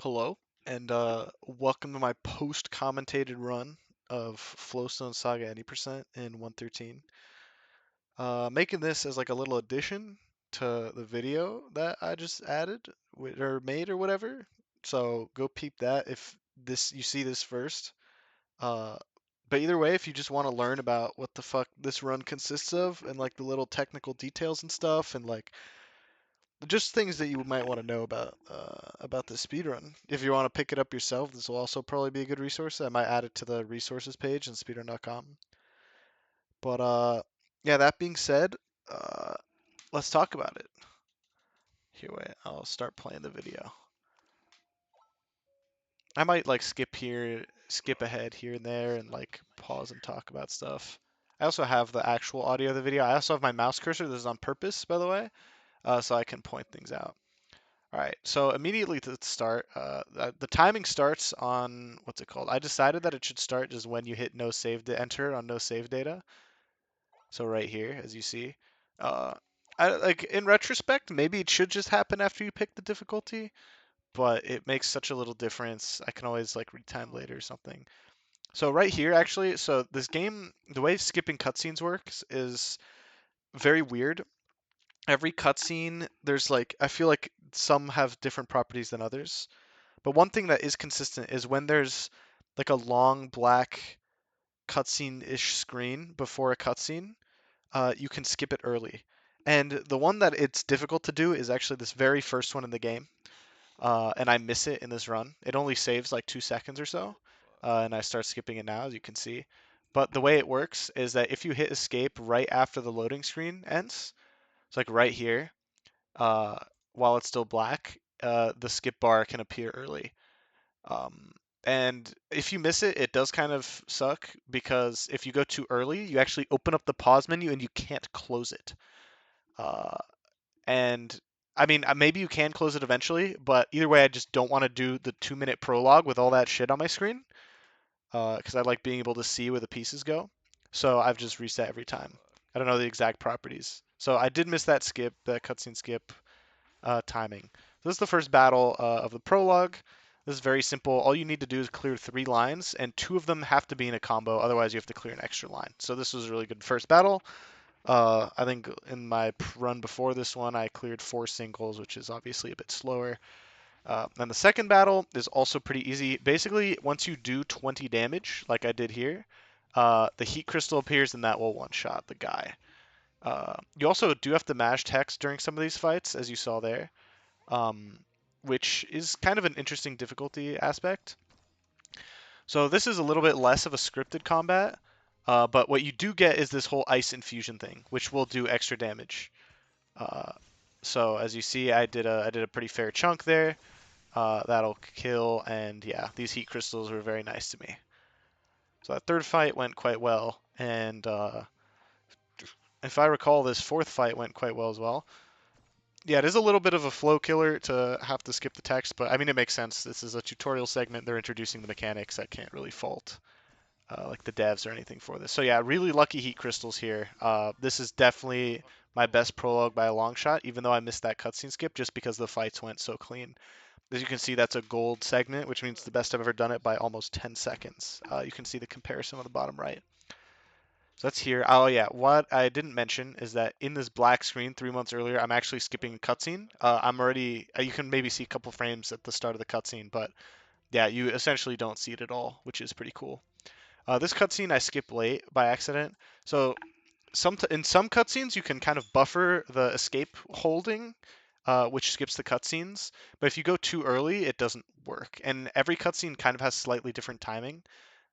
Hello, and welcome to my post-commentated run of Flowstone Saga any percent in 113. Making this as like a little addition to the video that I just added or made or whatever. So go peep that if this you see this first. Uh, but either way, if you just want to learn about what the fuck this run consists of and like the little technical details and stuff and like just things that you might want to know about the speedrun. If you want to pick it up yourself, this will also probably be a good resource. I might add it to the resources page in speedrun.com. But yeah, that being said, uh, let's talk about it. Here, wait, I'll start playing the video. I might like skip ahead here and there, and like pause and talk about stuff. I also have the actual audio of the video. I also have my mouse cursor. This is on purpose, by the way, so I can point things out. All right, so immediately to start, the timing starts on, what's it called? I decided that it should start just when you hit no save to enter on no save data. So right here, as you see. Uh, like in retrospect, maybe it should just happen after you pick the difficulty, but it makes such a little difference. I can always like retime later or something. So right here, actually, so this game, the way skipping cutscenes works is very weird. Every cutscene, there's like, I feel like some have different properties than others. But one thing that is consistent is when there's like a long black cutscene-ish screen before a cutscene, you can skip it early. And the one that it's difficult to do is actually this very first one in the game. And I miss it in this run. It only saves like 2 seconds or so. And I start skipping it now, as you can see. But the way it works is that if you hit escape right after the loading screen ends, it's like right here, uh, while it's still black, the skip bar can appear early. Um, and if you miss it, it does kind of suck because if you go too early, you actually open up the pause menu and you can't close it. Uh, and I mean, maybe you can close it eventually, but either way, I just don't want to do the 2 minute prologue with all that shit on my screen because I like being able to see where the pieces go. So I've just reset every time. I don't know the exact properties. So I did miss that skip, that cutscene skip timing. So this is the first battle of the prologue. This is very simple. All you need to do is clear 3 lines, and 2 of them have to be in a combo. Otherwise, you have to clear an extra line. So this was a really good first battle. I think in my run before this one, I cleared 4 singles, which is obviously a bit slower. And the second battle is also pretty easy. Basically, once you do 20 damage, like I did here, the heat crystal appears, and that will one-shot the guy. You also do have to mash text during some of these fights, as you saw there, um, which is kind of an interesting difficulty aspect. So this is a little bit less of a scripted combat, but what you do get is this whole ice infusion thing, which will do extra damage. Uh, so as you see, I did a pretty fair chunk there. That'll kill, and yeah, these heat crystals were very nice to me. So that third fight went quite well, and if I recall, this fourth fight went quite well as well. Yeah, it is a little bit of a flow killer to have to skip the text, but I mean, it makes sense. This is a tutorial segment. They're introducing the mechanics. I can't really fault like the devs or anything for this. So yeah, really lucky heat crystals here. This is definitely my best prologue by a long shot, even though I missed that cutscene skip just because the fights went so clean. As you can see, that's a gold segment, which means the best I've ever done it by almost 10 seconds. You can see the comparison on the bottom right. So that's here. Oh yeah, what I didn't mention is that in this black screen 3 months earlier, I'm actually skipping a cutscene. I'm already, you can maybe see a couple frames at the start of the cutscene, but yeah, you essentially don't see it at all, which is pretty cool. This cutscene I skipped late by accident. So in some cutscenes you can kind of buffer the escape holding, which skips the cutscenes. But if you go too early, it doesn't work. And every cutscene kind of has slightly different timing.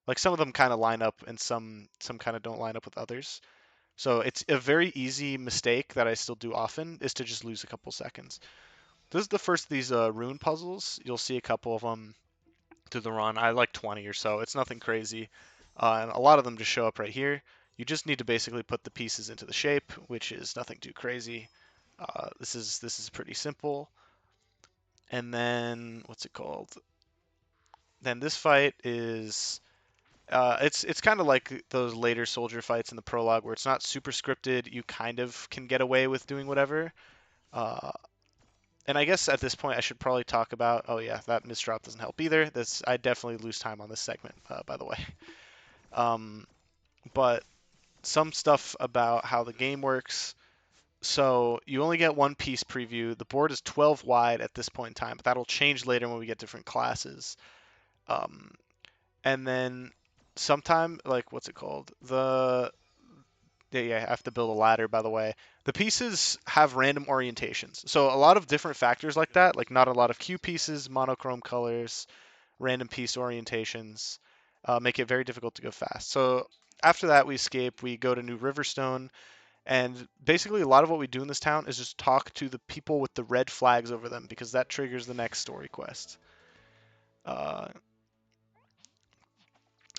Like some of them kind of line up, and some kind of don't line up with others. So it's a very easy mistake that I still do often is to just lose a couple seconds. This is the first of these rune puzzles. You'll see a couple of them through the run. I like 20 or so. It's nothing crazy. And a lot of them just show up right here. You just need to basically put the pieces into the shape, which is nothing too crazy. This is pretty simple. And then what's it called? Then this fight is it's kind of like those later soldier fights in the prologue where it's not super scripted. You kind of can get away with doing whatever. Uh, And I guess at this point I should probably talk about. Oh yeah, that misdrop doesn't help either. This I definitely lose time on this segment, by the way. Um, but some stuff about how the game works. So you only get one piece preview. The board is 12 wide at this point in time, but that'll change later when we get different classes. Um, and then sometime, like what's it called? Yeah, I have to build a ladder, by the way. The pieces have random orientations. So a lot of different factors like that, like not a lot of Q pieces, monochrome colors, random piece orientations, make it very difficult to go fast. So after that, we escape. We go to New Riverstone, and basically, a lot of what we do in this town is just talk to the people with the red flags over them because that triggers the next story quest. Uh,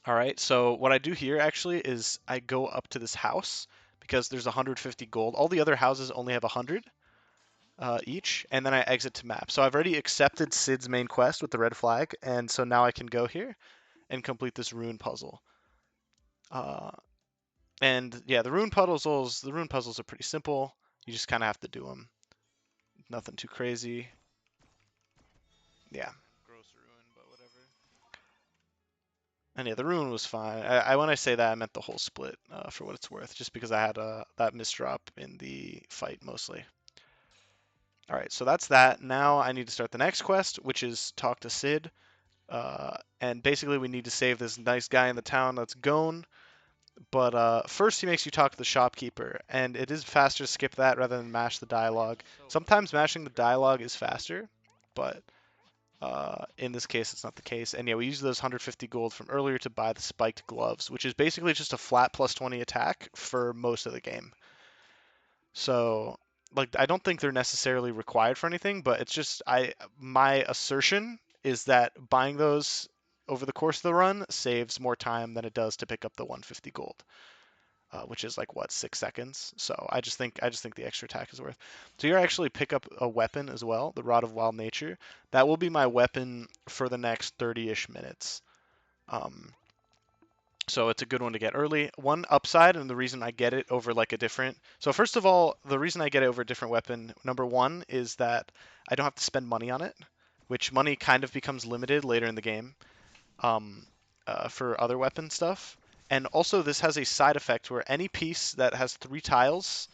all right, so what I do here actually is I go up to this house because there's 150 gold. All the other houses only have 100 each, and then I exit to map. So I've already accepted Sid's main quest with the red flag, and so now I can go here and complete this rune puzzle. Uh, and yeah, the rune puzzles are pretty simple. You just kind of have to do them. Nothing too crazy. Yeah, gross ruin, but whatever. And yeah, the ruin was fine. When I say that, I meant the whole split, for what it's worth, just because I had that misdrop in the fight mostly. All right, so that's that. Now I need to start the next quest, which is talk to Sid. And basically, we need to save this nice guy in the town that's Gone. But first, he makes you talk to the shopkeeper, and it is faster to skip that rather than mash the dialogue. Sometimes mashing the dialogue is faster, but in this case, it's not the case. And yeah, we use those 150 gold from earlier to buy the spiked gloves, which is basically just a flat plus 20 attack for most of the game. So, like, I don't think they're necessarily required for anything, but it's just my assertion is that buying those over the course of the run saves more time than it does to pick up the 150 gold. Which is like what 6 seconds. So I just think the extra attack is worth. So here I actually pick up a weapon as well, the Rod of Wild Nature. That will be my weapon for the next 30-ish minutes. Um, so it's a good one to get early. One upside, and the reason I get it over like a different. So first of all, the reason I get it over a different weapon, number one, is that I don't have to spend money on it, which money kind of becomes limited later in the game. Um, for other weapon stuff. And also, this has a side effect where any piece that has 3 tiles,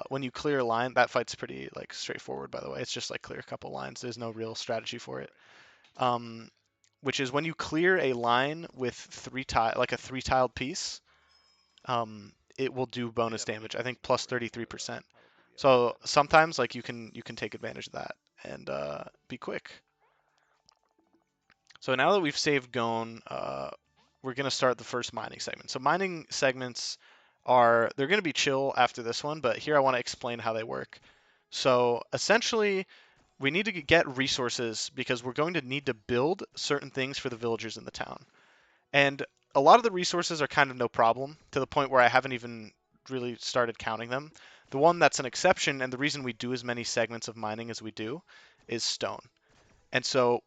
when you clear a line, that fight's pretty like straightforward. By the way, it's just like clear a couple lines. There's no real strategy for it. Um, which is when you clear a line with like a 3-tiled piece, it will do bonus damage. I think plus 33%. So sometimes like you can take advantage of that and be quick. So now that we've saved Gone, we're going to start the first mining segment. So mining segments they're going to be chill after this one, but here I want to explain how they work. So essentially, we need to get resources because we're going to need to build certain things for the villagers in the town. And a lot of the resources are kind of no problem to the point where I haven't even really started counting them. The one that's an exception, and the reason we do as many segments of mining as we do, is stone. And so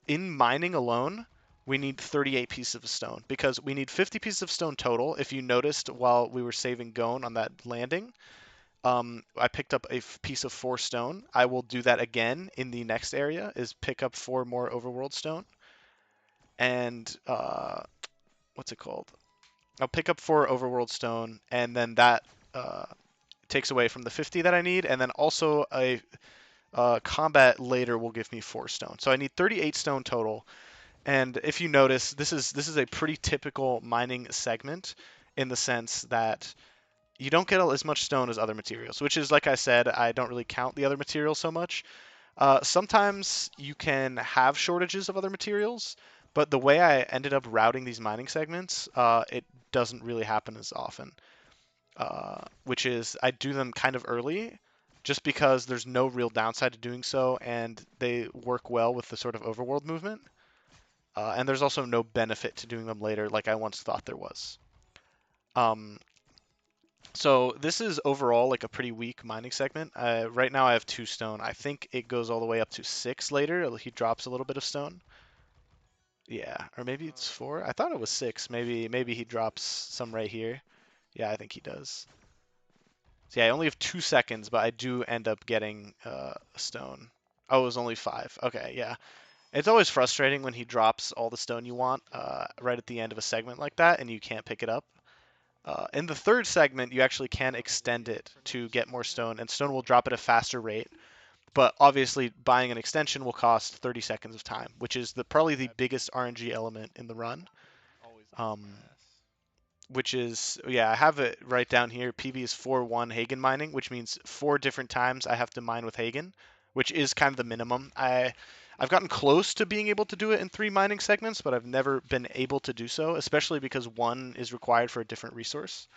in mining alone, we need 38 pieces of stone because we need 50 pieces of stone total. If you noticed while we were saving Gone on that landing, I picked up a piece of 4 stone. I will do that again in the next area, is pick up 4 more overworld stone. And what's it called? I'll pick up 4 overworld stone, and then that uh, takes away from the 50 that I need, and then also a combat later will give me 4 stone. So I need 38 stone total. And if you notice, this is a pretty typical mining segment in the sense that you don't get as much stone as other materials, which is, like I said, I don't really count the other materials so much. Sometimes you can have shortages of other materials, but the way I ended up routing these mining segments, it doesn't really happen as often. Which is I do them kind of early, just because there's no real downside to doing so, and they work well with the sort of overworld movement. And there's also no benefit to doing them later, like I once thought there was. Um, so this is overall like a pretty weak mining segment. Right now I have 2 stone. I think it goes all the way up to 6 later. He drops a little bit of stone. Yeah, or maybe it's 4. I thought it was 6. Maybe he drops some right here. Yeah, I think he does. So yeah, I only have 2 seconds, but I do end up getting a stone. Oh, it was only 5. Okay, yeah. It's always frustrating when he drops all the stone you want right at the end of a segment like that, and you can't pick it up. In the third segment, you actually can extend it to get more stone, and stone will drop at a faster rate. But obviously, buying an extension will cost 30 seconds of time, which is probably the biggest RNG element in the run. Um, which is, yeah, I have it right down here. PB is 4-1 Hagen mining, which means 4 different times I have to mine with Hagen, which is kind of the minimum. I've gotten close to being able to do it in 3 mining segments, but I've never been able to do so, especially because one is required for a different resource.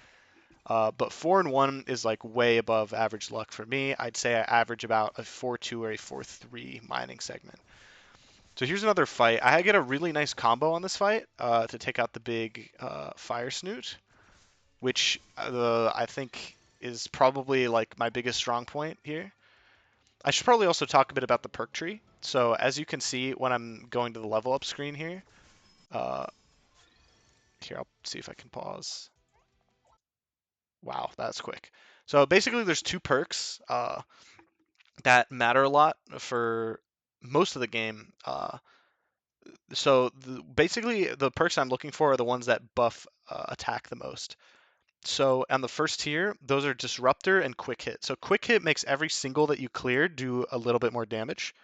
But 4-1 is like way above average luck for me. I'd say I average about a 4-2 or a 4-3 mining segment. So here's another fight. I get a really nice combo on this fight to take out the big fire snoot, which I think is probably like my biggest strong point here. I should probably also talk a bit about the perk tree. So as you can see when I'm going to the level up screen here, uh, here I'll see if I can pause. Wow, that's quick. So basically there's 2 perks that matter a lot for most of the game. Basically the perks I'm looking for are the ones that buff attack the most. So on the first tier, those are Disruptor and Quick Hit. So Quick Hit makes every single that you clear do a little bit more damage.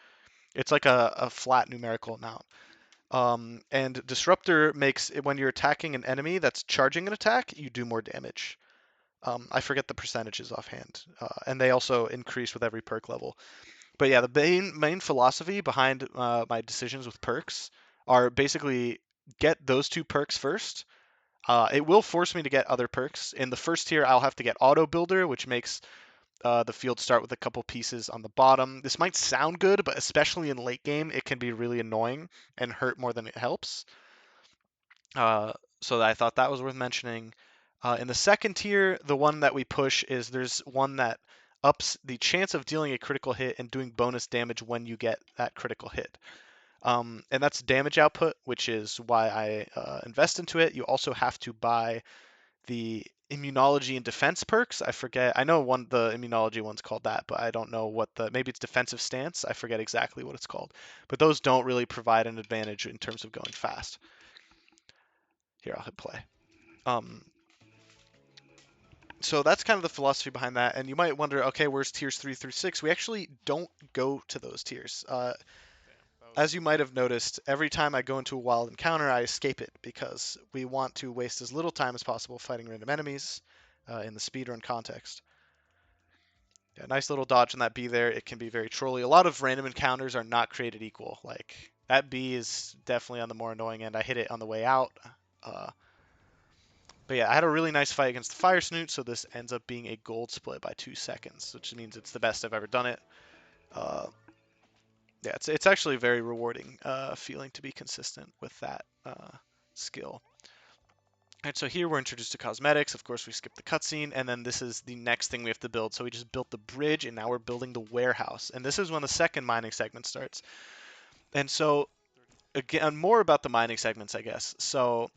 It's like a flat numerical amount. And Disruptor makes it when you're attacking an enemy that's charging an attack, you do more damage. I forget the percentages offhand, and they also increase with every perk level. But yeah, the main philosophy behind my decisions with perks are basically get those 2 perks first. It will force me to get other perks. In the first tier, I'll have to get Auto Builder, which makes the field start with a couple pieces on the bottom. This might sound good, but especially in late game, it can be really annoying and hurt more than it helps. Uh, so I thought that was worth mentioning. In the second tier, the one that we push is there's one that ups the chance of dealing a critical hit and doing bonus damage when you get that critical hit. And that's damage output, which is why I invest into it. You also have to buy the immunology and defense perks. I forget. I know the immunology one's called that, but I don't know what maybe it's defensive stance. I forget exactly what it's called. But those don't really provide an advantage in terms of going fast. Here, I'll hit play. Um, so that's kind of the philosophy behind that. And you might wonder, okay, where's tiers 3 through 6? We actually don't go to those tiers. As you might have noticed, every time I go into a wild encounter, I escape it because we want to waste as little time as possible fighting random enemies in the speedrun context. Yeah, nice little dodge on that bee there. It can be very trolly. A lot of random encounters are not created equal. Like, that bee is definitely on the more annoying end. I hit it on the way out. Uh, but yeah, I had a really nice fight against the fire snoot, so this ends up being a gold split by 2 seconds, which means it's the best I've ever done it. Uh, yeah, it's actually very rewarding feeling to be consistent with that skill. And so here we're introduced to cosmetics. Of course, we skip the cutscene, and then this is the next thing we have to build. So we just built the bridge, and now we're building the warehouse. And this is when the second mining segment starts. And so, again, more about the mining segments, I guess. So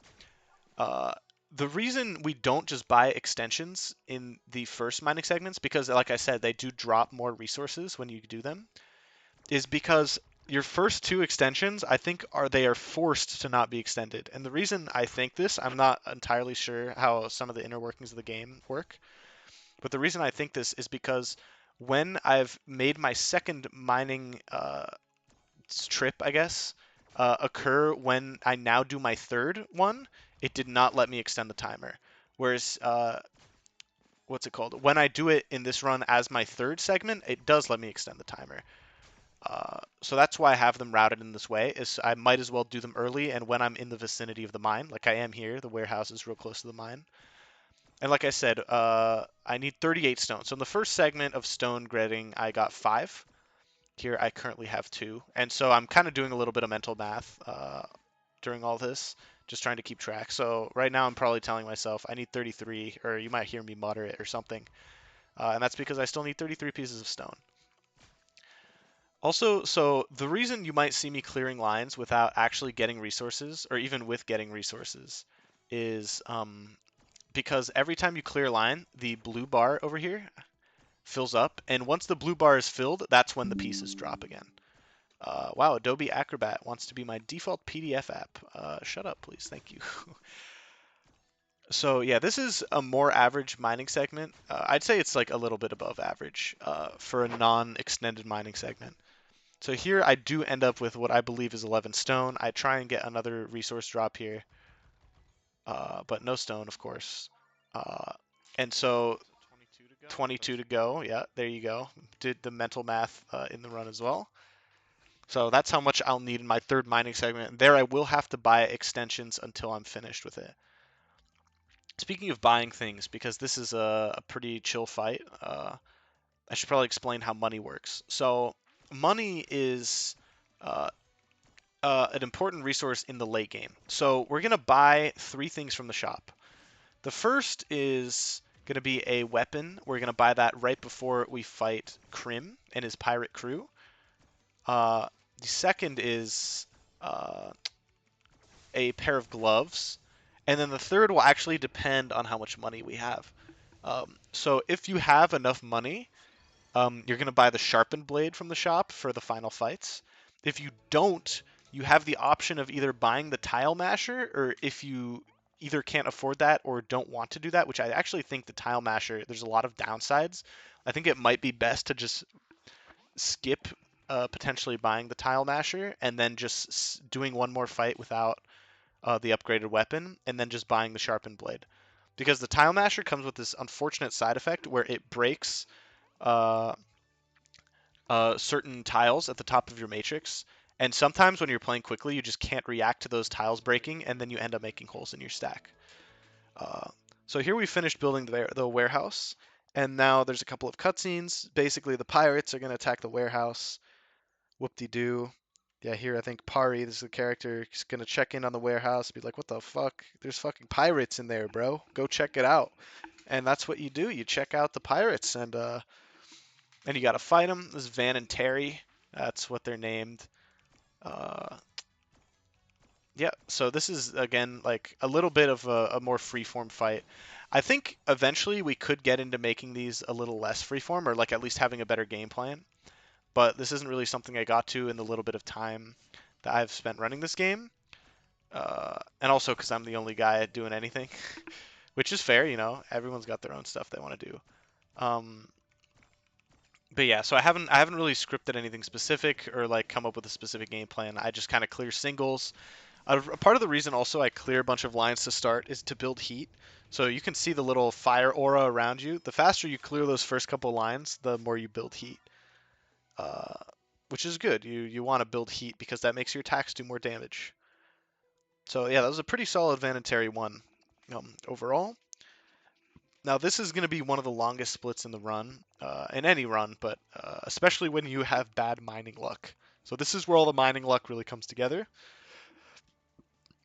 uh, the reason we don't just buy extensions in the first mining segments, because like I said, they do drop more resources when you do them, is because your first 2 extensions, I think, are forced to not be extended. And the reason I think this, I'm not entirely sure how some of the inner workings of the game work, but the reason I think this is because when I've made my second mining trip, I guess, occur when I now do my third one, it did not let me extend the timer. Whereas, what's it called? When I do it in this run as my third segment, it does let me extend the timer. So that's why I have them routed in this way. Is I might as well do them early and when I'm in the vicinity of the mine, like I am here. The warehouse is real close to the mine. And like I said, I need 38 stone. So in the first segment of stone grading, I got 5. Here I currently have 2. And so I'm kind of doing a little bit of mental math during all this, just trying to keep track. So right now I'm probably telling myself I need 33, or you might hear me mutter it or something. And that's because I still need 33 pieces of stone. Also, so the reason you might see me clearing lines without actually getting resources, or even with getting resources, is because every time you clear a line, the blue bar over here fills up, and once the blue bar is filled, that's when the pieces drop again. Wow, Adobe Acrobat wants to be my default PDF app. Shut up, please. Thank you. So yeah, this is a more average mining segment. I'd say it's like a little bit above average for a non-extended mining segment. So here I do end up with what I believe is 11 stone. I try and get another resource drop here, but no stone, of course. Uh, and so 22 to go. Yeah, there you go. Did the mental math in the run as well. So that's how much I'll need in my third mining segment. There I will have to buy extensions until I'm finished with it. Speaking of buying things, because this is a pretty chill fight, I should probably explain how money works. So money is uh, an important resource in the late game. So we're going to buy three things from the shop. The first is going to be a weapon. We're going to buy that right before we fight Krim and his pirate crew. Uh, the second is uh, a pair of gloves. And then the third will actually depend on how much money we have. So if you have enough money, you're going to buy the sharpened blade from the shop for the final fights. If you don't, you have the option of either buying the tile masher, or if you either can't afford that or don't want to do that, which I actually think the tile masher, there's a lot of downsides. I think it might be best to just skip potentially buying the tile masher and then just doing one more fight without the upgraded weapon and then just buying the sharpened blade. Because the tile masher comes with this unfortunate side effect where it breaks uh, certain tiles at the top of your matrix. And sometimes when you're playing quickly, you just can't react to those tiles breaking, and then you end up making holes in your stack. Uh, so here we finished building the warehouse, and now there's a couple of cutscenes. Basically, the pirates are going to attack the warehouse. Whoop-de-doo. Yeah, here I think Pari, this is the character, is going to check in on the warehouse, be like, what the fuck? There's fucking pirates in there, bro. Go check it out. And that's what you do. You check out the pirates, and you got to fight them. This is Van and Terry. That's what they're named. Uh, yeah, so this is, again, like a little bit of a more freeform fight. I think eventually we could get into making these a little less freeform, or like at least having a better game plan. But this isn't really something I got to in the little bit of time that I've spent running this game. And also because I'm the only guy doing anything, which is fair, you know. Everyone's got their own stuff they want to do. Um, but yeah, so I haven't really scripted anything specific or like come up with a specific game plan. I just kind of clear singles. A part of the reason also I clear a bunch of lines to start is to build heat. So you can see the little fire aura around you. The faster you clear those first couple lines, the more you build heat, uh, which is good. You want to build heat because that makes your attacks do more damage. So yeah, that was a pretty solid Vanitary one overall. Now this is going to be one of the longest splits in the run, in any run, but especially when you have bad mining luck. So this is where all the mining luck really comes together.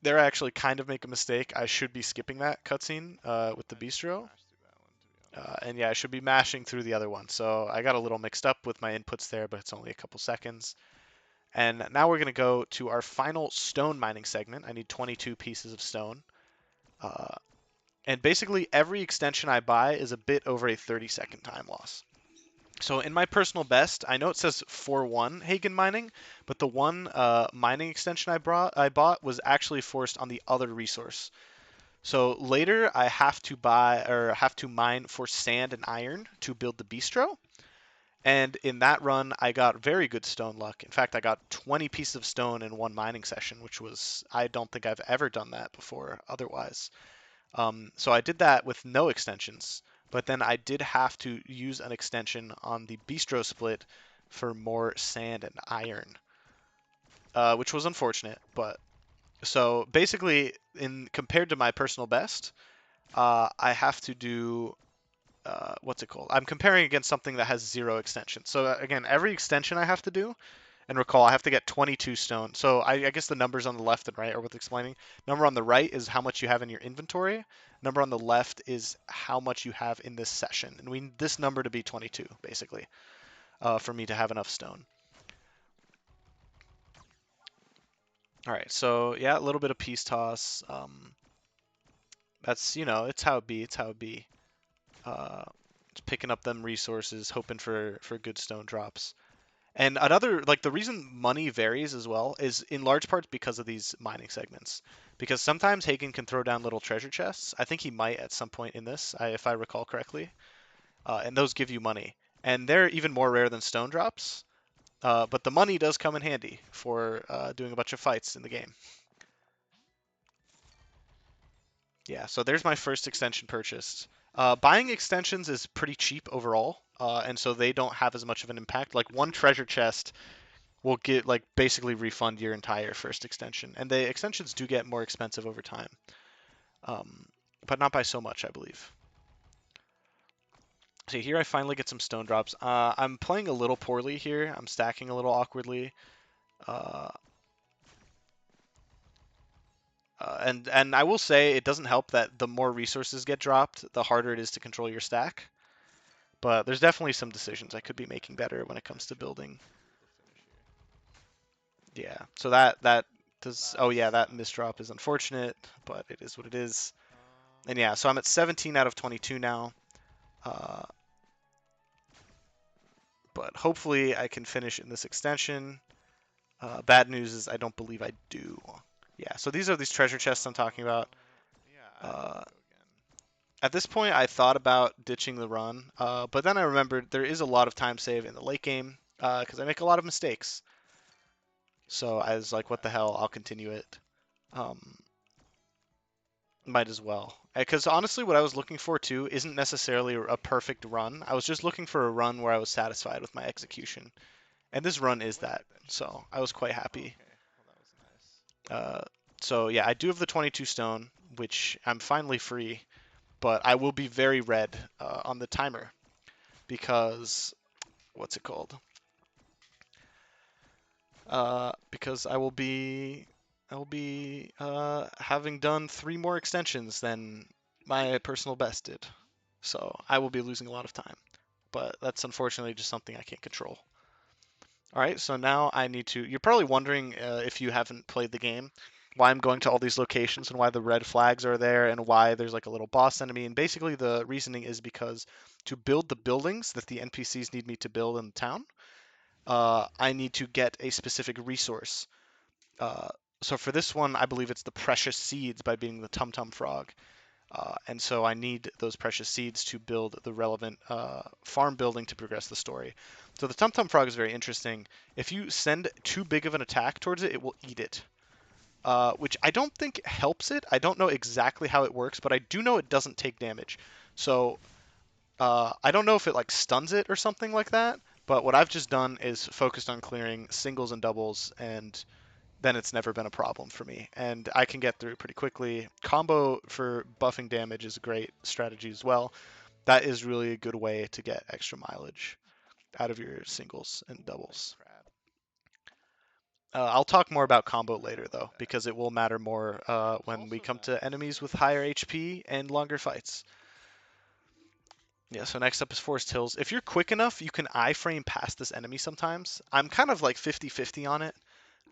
There I actually kind of make a mistake. I should be skipping that cutscene with the bistro. And yeah, I should be mashing through the other one. So I got a little mixed up with my inputs there, but it's only a couple seconds. And now we're going to go to our final stone mining segment. I need 22 pieces of stone. Uh, and basically every extension I buy is a bit over a 30-second time loss. So in my personal best, I know it says 4-1 Hagen mining, but the one mining extension I bought was actually forced on the other resource. So later I have to buy or have to mine for sand and iron to build the bistro. And in that run, I got very good stone luck. In fact, I got 20 pieces of stone in one mining session, which was, I don't think I've ever done that before otherwise. So I did that with no extensions, but then I did have to use an extension on the bistro split for more sand and iron, which was unfortunate. But so basically, in compared to my personal best, I have to do what's it called? I'm comparing against something that has zero extension. So again, every extension I have to do, and recall, I have to get 22 stone. So I guess the numbers on the left and right are worth explaining. Number on the right is how much you have in your inventory. Number on the left is how much you have in this session. And we need this number to be 22, basically, for me to have enough stone. All right, so yeah, a little bit of peace toss. That's, you know, it's how it be. It's how it be. Uh, just picking up them resources, hoping for good stone drops. And another, like the reason money varies as well is in large parts because of these mining segments. Because sometimes Hagen can throw down little treasure chests. I think he might at some point in this, if I recall correctly. And those give you money. And they're even more rare than stone drops. But the money does come in handy for doing a bunch of fights in the game. Yeah, so there's my first extension purchased. Buying extensions is pretty cheap overall, and so they don't have as much of an impact. Like one treasure chest will get like basically refund your entire first extension, and the extensions do get more expensive over time, um, but not by so much, I believe. See, here I finally get some stone drops. I'm playing a little poorly here. I'm stacking a little awkwardly. Uh, and I will say it doesn't help that the more resources get dropped, the harder it is to control your stack. But there's definitely some decisions I could be making better when it comes to building. Yeah. So that does. Oh yeah, that misdrop is unfortunate, but it is what it is. And yeah, so I'm at 17 out of 22 now. Uh, but hopefully I can finish in this extension. Bad news is I don't believe I do. Yeah. So these are these treasure chests I'm talking about. Uh, At this point, I thought about ditching the run, but then I remembered there is a lot of time save in the late game because I make a lot of mistakes. So I was like, what the hell? I'll continue it. Um, might as well. Because honestly, what I was looking for too isn't necessarily a perfect run. I was just looking for a run where I was satisfied with my execution. And this run is that. So I was quite happy. Uh, so yeah, I do have the 22 stone, which I'm finally free, but I will be very red on the timer because what's it called? Because I will be having done 3 more extensions than my personal best did. So I will be losing a lot of time. But that's unfortunately just something I can't control. All right, so now I need to. You're probably wondering if you haven't played the game, why I'm going to all these locations and why the red flags are there and why there's like a little boss enemy. And basically, the reasoning is because to build the buildings that the NPCs need me to build in the town, I need to get a specific resource. Uh, so for this one, I believe it's the precious seeds by being the Tum Tum Frog. And so I need those precious seeds to build the relevant farm building to progress the story. So the Tum Tum Frog is very interesting. If you send too big of an attack towards it, it will eat it. Which I don't think helps it. I don't know exactly how it works, but I do know it doesn't take damage. So I don't know if it like stuns it or something like that. But what I've just done is focused on clearing singles and doubles, and then it's never been a problem for me. And I can get through pretty quickly. Combo for buffing damage is a great strategy as well. That is really a good way to get extra mileage out of your singles and doubles. I'll talk more about combo later though, because it will matter more when we come to enemies with higher HP and longer fights. Yeah, so next up is Forest Hills. If you're quick enough, you can iframe past this enemy sometimes. I'm kind of like 50-50 on it.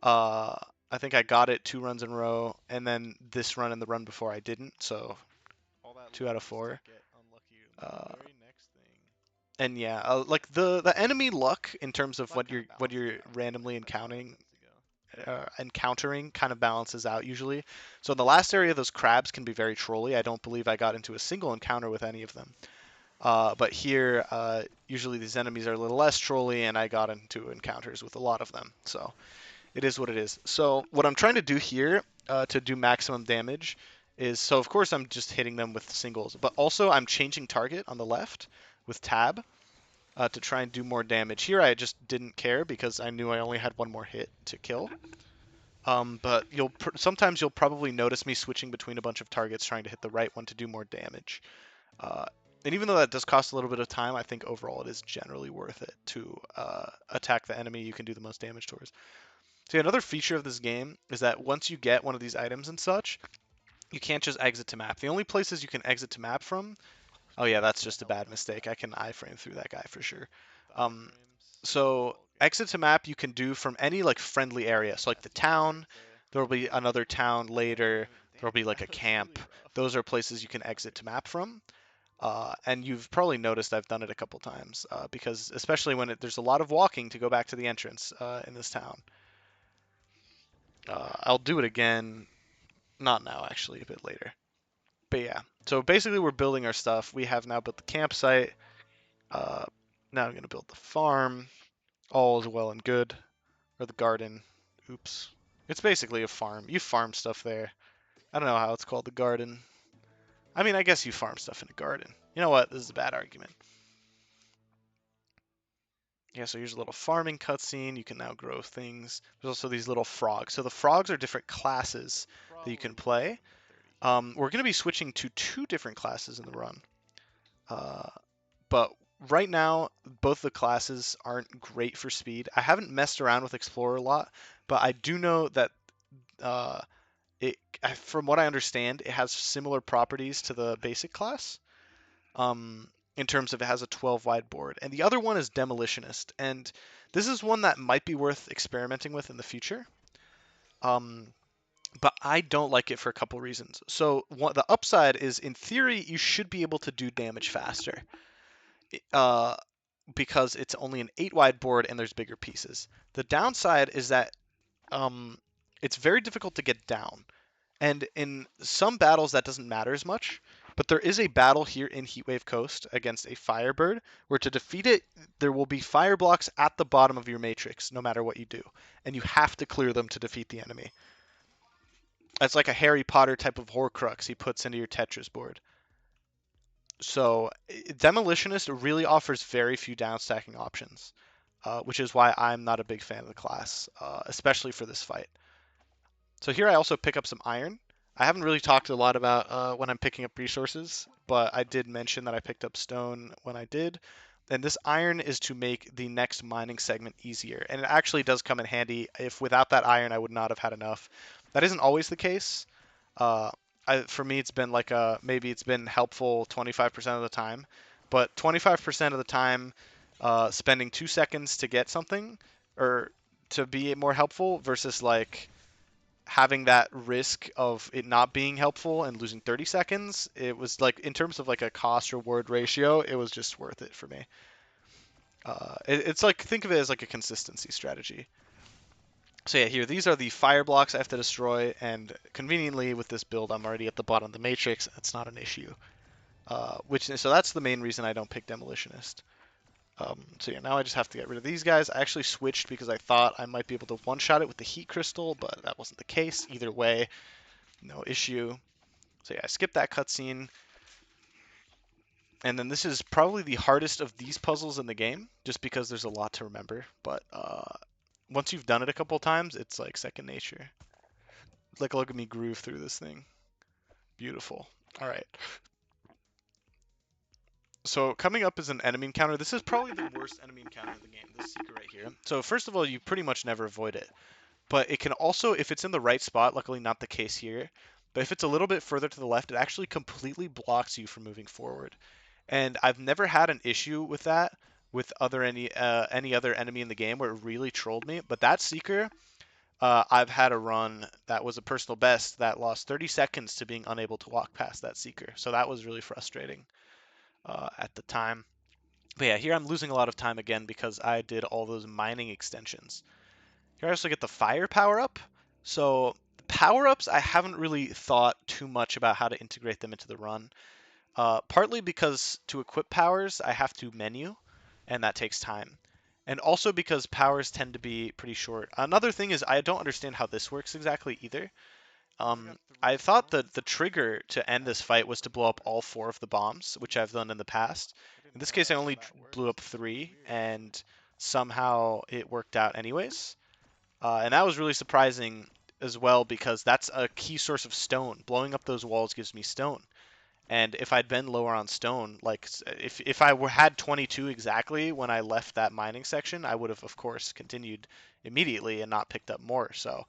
Uh, I think I got it 2 runs in a row, and then this run and the run before I didn't, so 2 out of 4. Uh, and yeah, like the enemy luck in terms of what you're randomly encountering kind of balances out usually. So in the last area, those crabs can be very trolly. I don't believe I got into a single encounter with any of them. But here, usually these enemies are a little less trolly, and I got into encounters with a lot of them. So it is what it is. So what I'm trying to do here to do maximum damage is, so of course I'm just hitting them with singles, but also I'm changing target on the left with tab to try and do more damage. Here I just didn't care because I knew I only had 1 more hit to kill. But sometimes you'll probably notice me switching between a bunch of targets trying to hit the right one to do more damage. Uh, and even though that does cost a little bit of time, I think overall it is generally worth it to attack the enemy you can do the most damage towards. See, another feature of this game is that once you get one of these items and such, you can't just exit to map. The only places you can exit to map from, oh yeah, that's just a bad mistake. I can iframe through that guy for sure. Um, so exit to map you can do from any like friendly area. So like the town, there will be another town later. There'll be like a camp. Those are places you can exit to map from. And you've probably noticed I've done it a couple times because especially when there's a lot of walking to go back to the entrance in this town. I'll do it again, not now actually, a bit later. But yeah, so basically we're building our stuff. We have now built the campsite. Uh, Now I'm gonna build the farm. All is well and good. Or the garden. Oops. It's basically a farm. You farm stuff there. I don't know how it's called the garden. I mean, I guess you farm stuff in a garden. You know what? This is a bad argument. Yeah, so here's a little farming cutscene. You can now grow things. There's also these little frogs. So the frogs are different classes that you can play. We're going to be switching to 2 different classes in the run. But right now, both the classes aren't great for speed. I haven't messed around with Explorer a lot, but I do know that uh, from what I understand, it has similar properties to the basic class. In terms of it has a 12 wide board, and the other one is Demolitionist, and this is one that might be worth experimenting with in the future. Um, but I don't like it for a couple reasons. So the upside is, in theory, you should be able to do damage faster, uh, because it's only an 8 wide board and there's bigger pieces. The downside is that it's very difficult to get down. And in some battles, that doesn't matter as much. But there is a battle here in Heatwave Coast against a Firebird, where to defeat it, there will be fire blocks at the bottom of your matrix, no matter what you do. And you have to clear them to defeat the enemy. It's like a Harry Potter type of Horcrux he puts into your Tetris board. So Demolitionist really offers very few downstacking options, which is why I'm not a big fan of the class, especially for this fight. So here I also pick up some iron. I haven't really talked a lot about when I'm picking up resources, but I did mention that I picked up stone when I did. And this iron is to make the next mining segment easier. And it actually does come in handy. If without that iron, I would not have had enough. That isn't always the case. Uh, for me, it's been like maybe it's been helpful 25% of the time. But 25% of the time, spending 2 seconds to get something or to be more helpful versus like having that risk of it not being helpful and losing 30 seconds, it was like in terms of like a cost reward ratio, it was just worth it for me. It's like think of it as like a consistency strategy. So yeah, here these are the fire blocks I have to destroy, and conveniently with this build, I'm already at the bottom of the matrix. That's not an issue. So that's the main reason I don't pick Demolitionist. So yeah, now I just have to get rid of these guys. I actually switched because I thought I might be able to one-shot it with the heat crystal, but that wasn't the case. Either way, no issue. So yeah, I skipped that cutscene. And then this is probably the hardest of these puzzles in the game, just because there's a lot to remember. But once you've done it a couple times, it's like second nature. Like, look at me groove through this thing. Beautiful. All right. So coming up is an enemy encounter. This is probably the worst enemy encounter in the game, this secret right here. So first of all, you pretty much never avoid it. But it can also, if it's in the right spot, luckily not the case here, but if it's a little bit further to the left, it actually completely blocks you from moving forward. And I've never had an issue with that with any other enemy in the game where it really trolled me. But that Seeker, I've had a run that was a personal best that lost 30 seconds to being unable to walk past that Seeker. So that was really frustrating at the time. But yeah, here I'm losing a lot of time again because I did all those mining extensions. Here I also get the fire power up. So power ups, I haven't really thought too much about how to integrate them into the run. Partly because to equip powers, I have to menu, and that takes time. And also because powers tend to be pretty short. Another thing is I don't understand how this works exactly either. I thought that the trigger to end this fight was to blow up all 4 of the bombs, which I've done in the past. In this case, I only blew up 3, and somehow it worked out anyways. And that was really surprising as well because that's a key source of stone. Blowing up those walls gives me stone. And if I'd been lower on stone, like if I had 22 exactly when I left that mining section, I would have, of course, continued immediately and not picked up more. So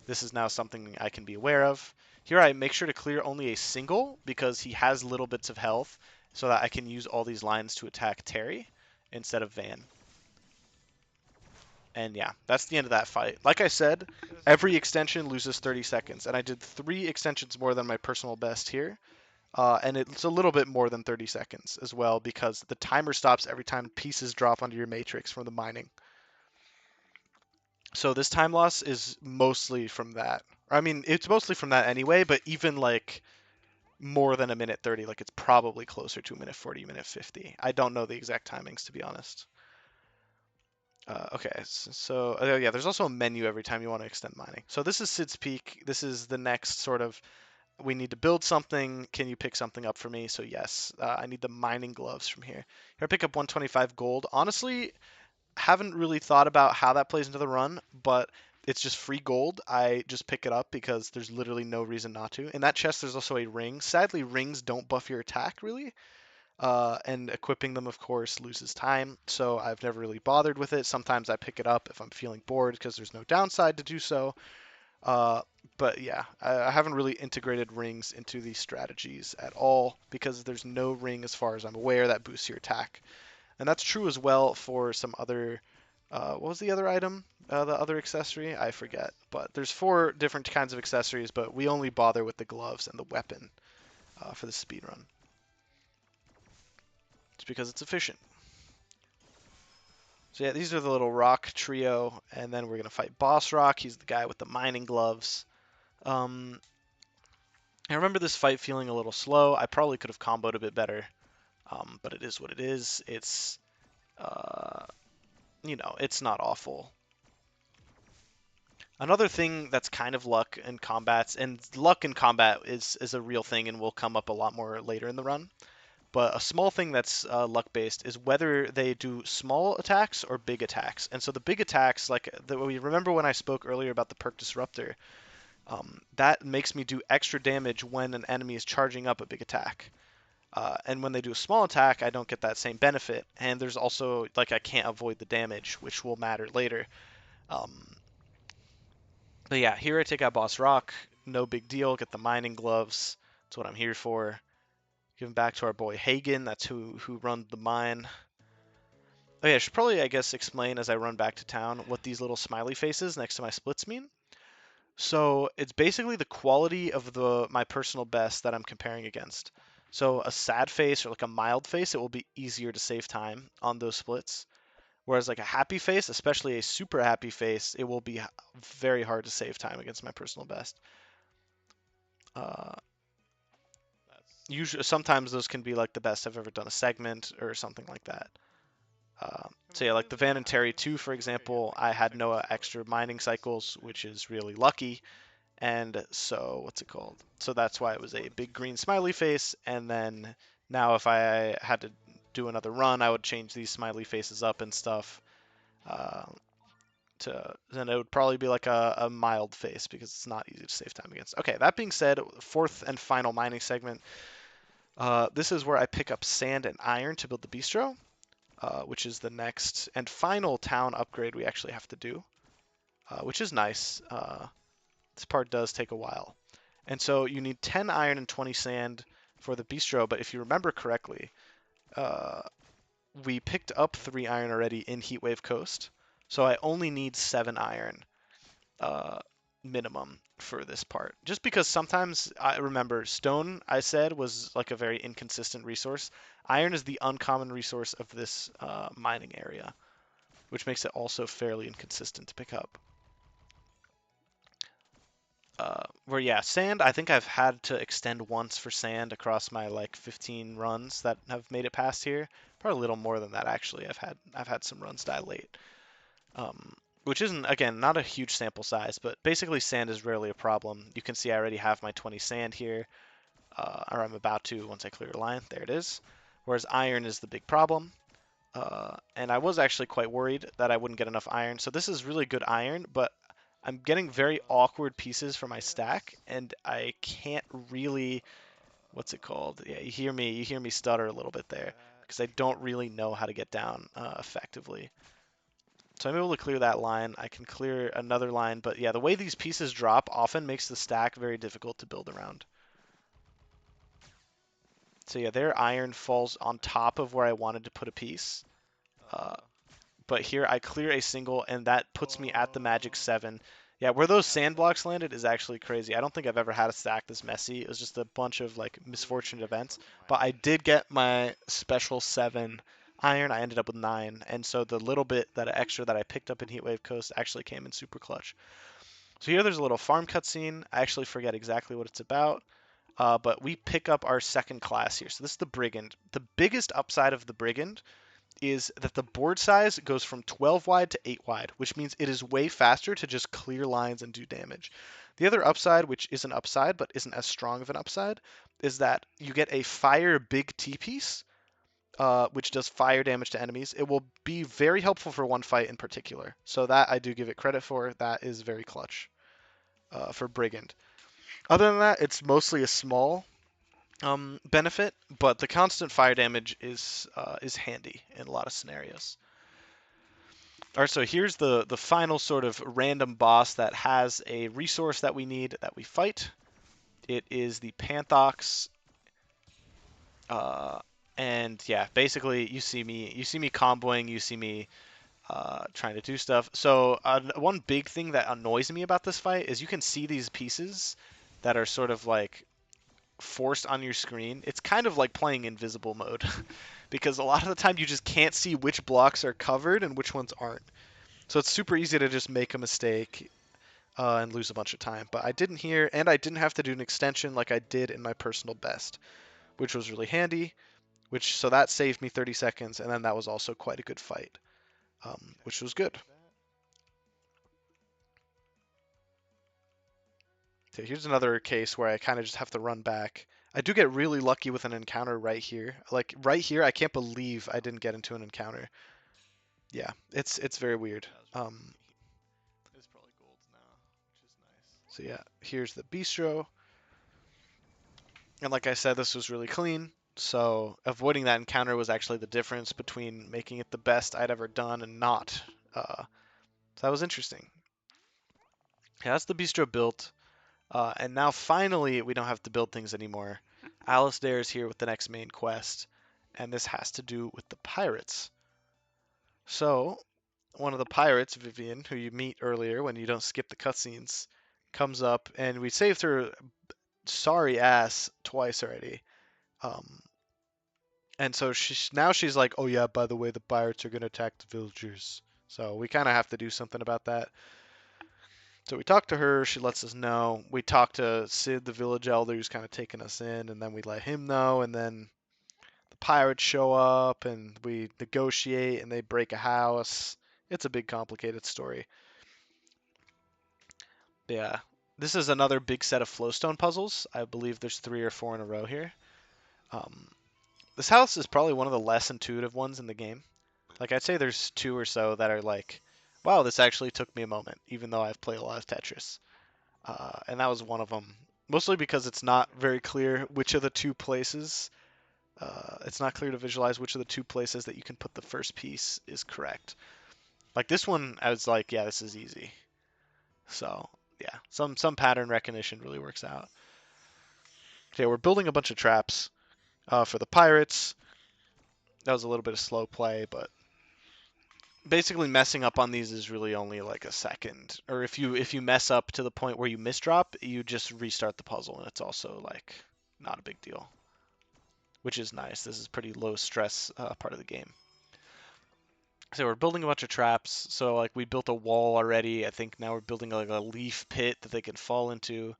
this is now something I can be aware of. Here I make sure to clear only a single because he has little bits of health so that I can use all these lines to attack Terry instead of Van. And yeah, that's the end of that fight. Like I said, every extension loses 30 seconds, and I did 3 extensions more than my personal best here. And it's a little bit more than 30 seconds as well because the timer stops every time pieces drop onto your matrix from the mining. So this time loss is mostly from that. I mean, it's mostly from that anyway, but even like more than a minute 30, like it's probably closer to a minute 40, minute 50. I don't know the exact timings to be honest. Okay, so yeah, there's also a menu every time you want to extend mining. So this is Sid's Peak. This is the next sort of, we need to build something. Can you pick something up for me? So yes, I need the mining gloves from here. Here I pick up 125 gold. Honestly, haven't really thought about how that plays into the run, but it's just free gold. I just pick it up because there's literally no reason not to. In that chest, there's also a ring. Sadly, rings don't buff your attack really. And equipping them, of course, loses time, so I've never really bothered with it. Sometimes I pick it up if I'm feeling bored because there's no downside to do so. Uh, but yeah, I haven't really integrated rings into these strategies at all because there's no ring, as far as I'm aware, that boosts your attack. And that's true as well for some other. What was the other item? The other accessory? I forget. But there's 4 different kinds of accessories, but we only bother with the gloves and the weapon for the speed run. It's because it's efficient. So yeah, these are the little rock trio, and then we're gonna fight Boss Rock. He's the guy with the mining gloves. Um, I remember this fight feeling a little slow. I probably could have comboed a bit better, but it is what it is. It's, uh, it's not awful. Another thing that's kind of luck in combats, and luck in combat is a real thing and will come up a lot more later in the run. But a small thing that's luck based is whether they do small attacks or big attacks. And so the big attacks, like we remember when I spoke earlier about the perk disruptor, that makes me do extra damage when an enemy is charging up a big attack. And when they do a small attack, I don't get that same benefit. And there's also, like, I can't avoid the damage, which will matter later. Um, but yeah, here I take out Boss Rock. No big deal. Get the mining gloves. That's what I'm here for. Give them back to our boy Hagen. That's who runs the mine. Oh yeah, I should probably, I guess, explain as I run back to town what these little smiley faces next to my splits mean. So it's basically the quality of my personal best that I'm comparing against. So a sad face or like a mild face, it will be easier to save time on those splits. Whereas like a happy face, especially a super happy face, it will be very hard to save time against my personal best. Uh, Usually, sometimes those can be like the best I've ever done a segment or something like that. So yeah, like the Van and Terry 2, for example, I had no extra mining cycles, which is really lucky. And so, what's it called? So that's why it was a big green smiley face. And then now if I had to do another run, I would change these smiley faces up and stuff. Uh, then it would probably be like a mild face because it's not easy to save time against. Okay, that being said, fourth and final mining segment. This is where I pick up sand and iron to build the bistro, which is the next and final town upgrade we actually have to do, which is nice. This part does take a while. And so you need 10 iron and 20 sand for the bistro, but if you remember correctly, uh, we picked up 3 iron already in Heatwave Coast, so I only need 7 iron uh, minimum for this part. Just because sometimes I remember stone, I said, was like a very inconsistent resource. Iron is the uncommon resource of this mining area, which makes it also fairly inconsistent to pick up. Where yeah, sand, I think I've had to extend once for sand across my like 15 runs that have made it past here. Probably a little more than that actually. I've had some runs die late. Um, which isn't, again, not a huge sample size, but basically sand is rarely a problem. You can see I already have my 20 sand here, or I'm about to once I clear a line. There it is. Whereas iron is the big problem. And I was actually quite worried that I wouldn't get enough iron. So this is really good iron, but I'm getting very awkward pieces for my stack, and I can't really, what's it called? Yeah, you hear me stutter a little bit there because I don't really know how to get down effectively. So I'm able to clear that line. I can clear another line, but yeah, the way these pieces drop often makes the stack very difficult to build around. So yeah, their iron falls on top of where I wanted to put a piece. Uh, but here I clear a single, and that puts me at the magic 7. Yeah, where those sand blocks landed is actually crazy. I don't think I've ever had a stack this messy. It was just a bunch of like misfortunate events, but I did get my special 7 iron. I ended up with 9, and so the little bit that extra that I picked up in Heatwave Coast actually came in super clutch. So here there's a little farm cutscene. I actually forget exactly what it's about. But we pick up our second class here. So this is the Brigand. The biggest upside of the Brigand is that the board size goes from 12 wide to 8 wide, which means it is way faster to just clear lines and do damage. The other upside, which is an upside but isn't as strong of an upside, is that you get a fire big T piece, which does fire damage to enemies. It will be very helpful for one fight in particular. So that I do give it credit for. That is very clutch for Brigand. Other than that, it's mostly a small benefit, but the constant fire damage is handy in a lot of scenarios. All right, so here's the final sort of random boss that has a resource that we need that we fight. It is the Panthox, uh, and yeah, basically you see me comboing, you see me trying to do stuff. So one big thing that annoys me about this fight is you can see these pieces that are sort of like forced on your screen. It's kind of like playing invisible mode because a lot of the time you just can't see which blocks are covered and which ones aren't. So it's super easy to just make a mistake and lose a bunch of time. But I didn't here, and I didn't have to do an extension like I did in my personal best, which was really handy. So that saved me 30 seconds, and then that was also quite a good fight, which was good. Okay, here's another case where I kind of just have to run back. I do get really lucky with an encounter right here. Like right here, I can't believe I didn't get into an encounter. Yeah, it's very weird. It's probably gold now, which is nice. So yeah, here's the bistro. And like I said, this was really clean. So avoiding that encounter was actually the difference between making it the best I'd ever done and not. So that was interesting. Yeah, that's the bistro built. And now finally, we don't have to build things anymore. Alistair is here with the next main quest, and this has to do with the pirates. So, one of the pirates, Vivian, who you meet earlier when you don't skip the cutscenes, comes up, and we saved her sorry ass twice already. Um, and so now she's like, oh yeah, by the way, the pirates are gonna attack the villagers. So we kind of have to do something about that. So we talk to her, she lets us know. We talk to Sid, the village elder, who's kind of taking us in, and then we let him know, and then the pirates show up, and we negotiate, and they break a house. It's a big, complicated story. Yeah. This is another big set of Flowstone puzzles. I believe there's 3 or 4 in a row here. Um, this house is probably one of the less intuitive ones in the game. Like, I'd say there's 2 or so that are like, wow, this actually took me a moment, even though I've played a lot of Tetris. And that was one of them. Mostly because it's not very clear which of the 2 places, it's not clear to visualize which of the 2 places that you can put the first piece is correct. Like this one, I was like, yeah, this is easy. So yeah, some pattern recognition really works out. Okay, we're building a bunch of traps for the pirates. That was a little bit of slow play, but basically messing up on these is really only like a second. Or if you mess up to the point where you misdrop, you just restart the puzzle, and it's also like not a big deal, which is nice. This is pretty low stress part of the game. So we're building a bunch of traps. So like we built a wall already. I think now we're building like a leaf pit that they can fall into.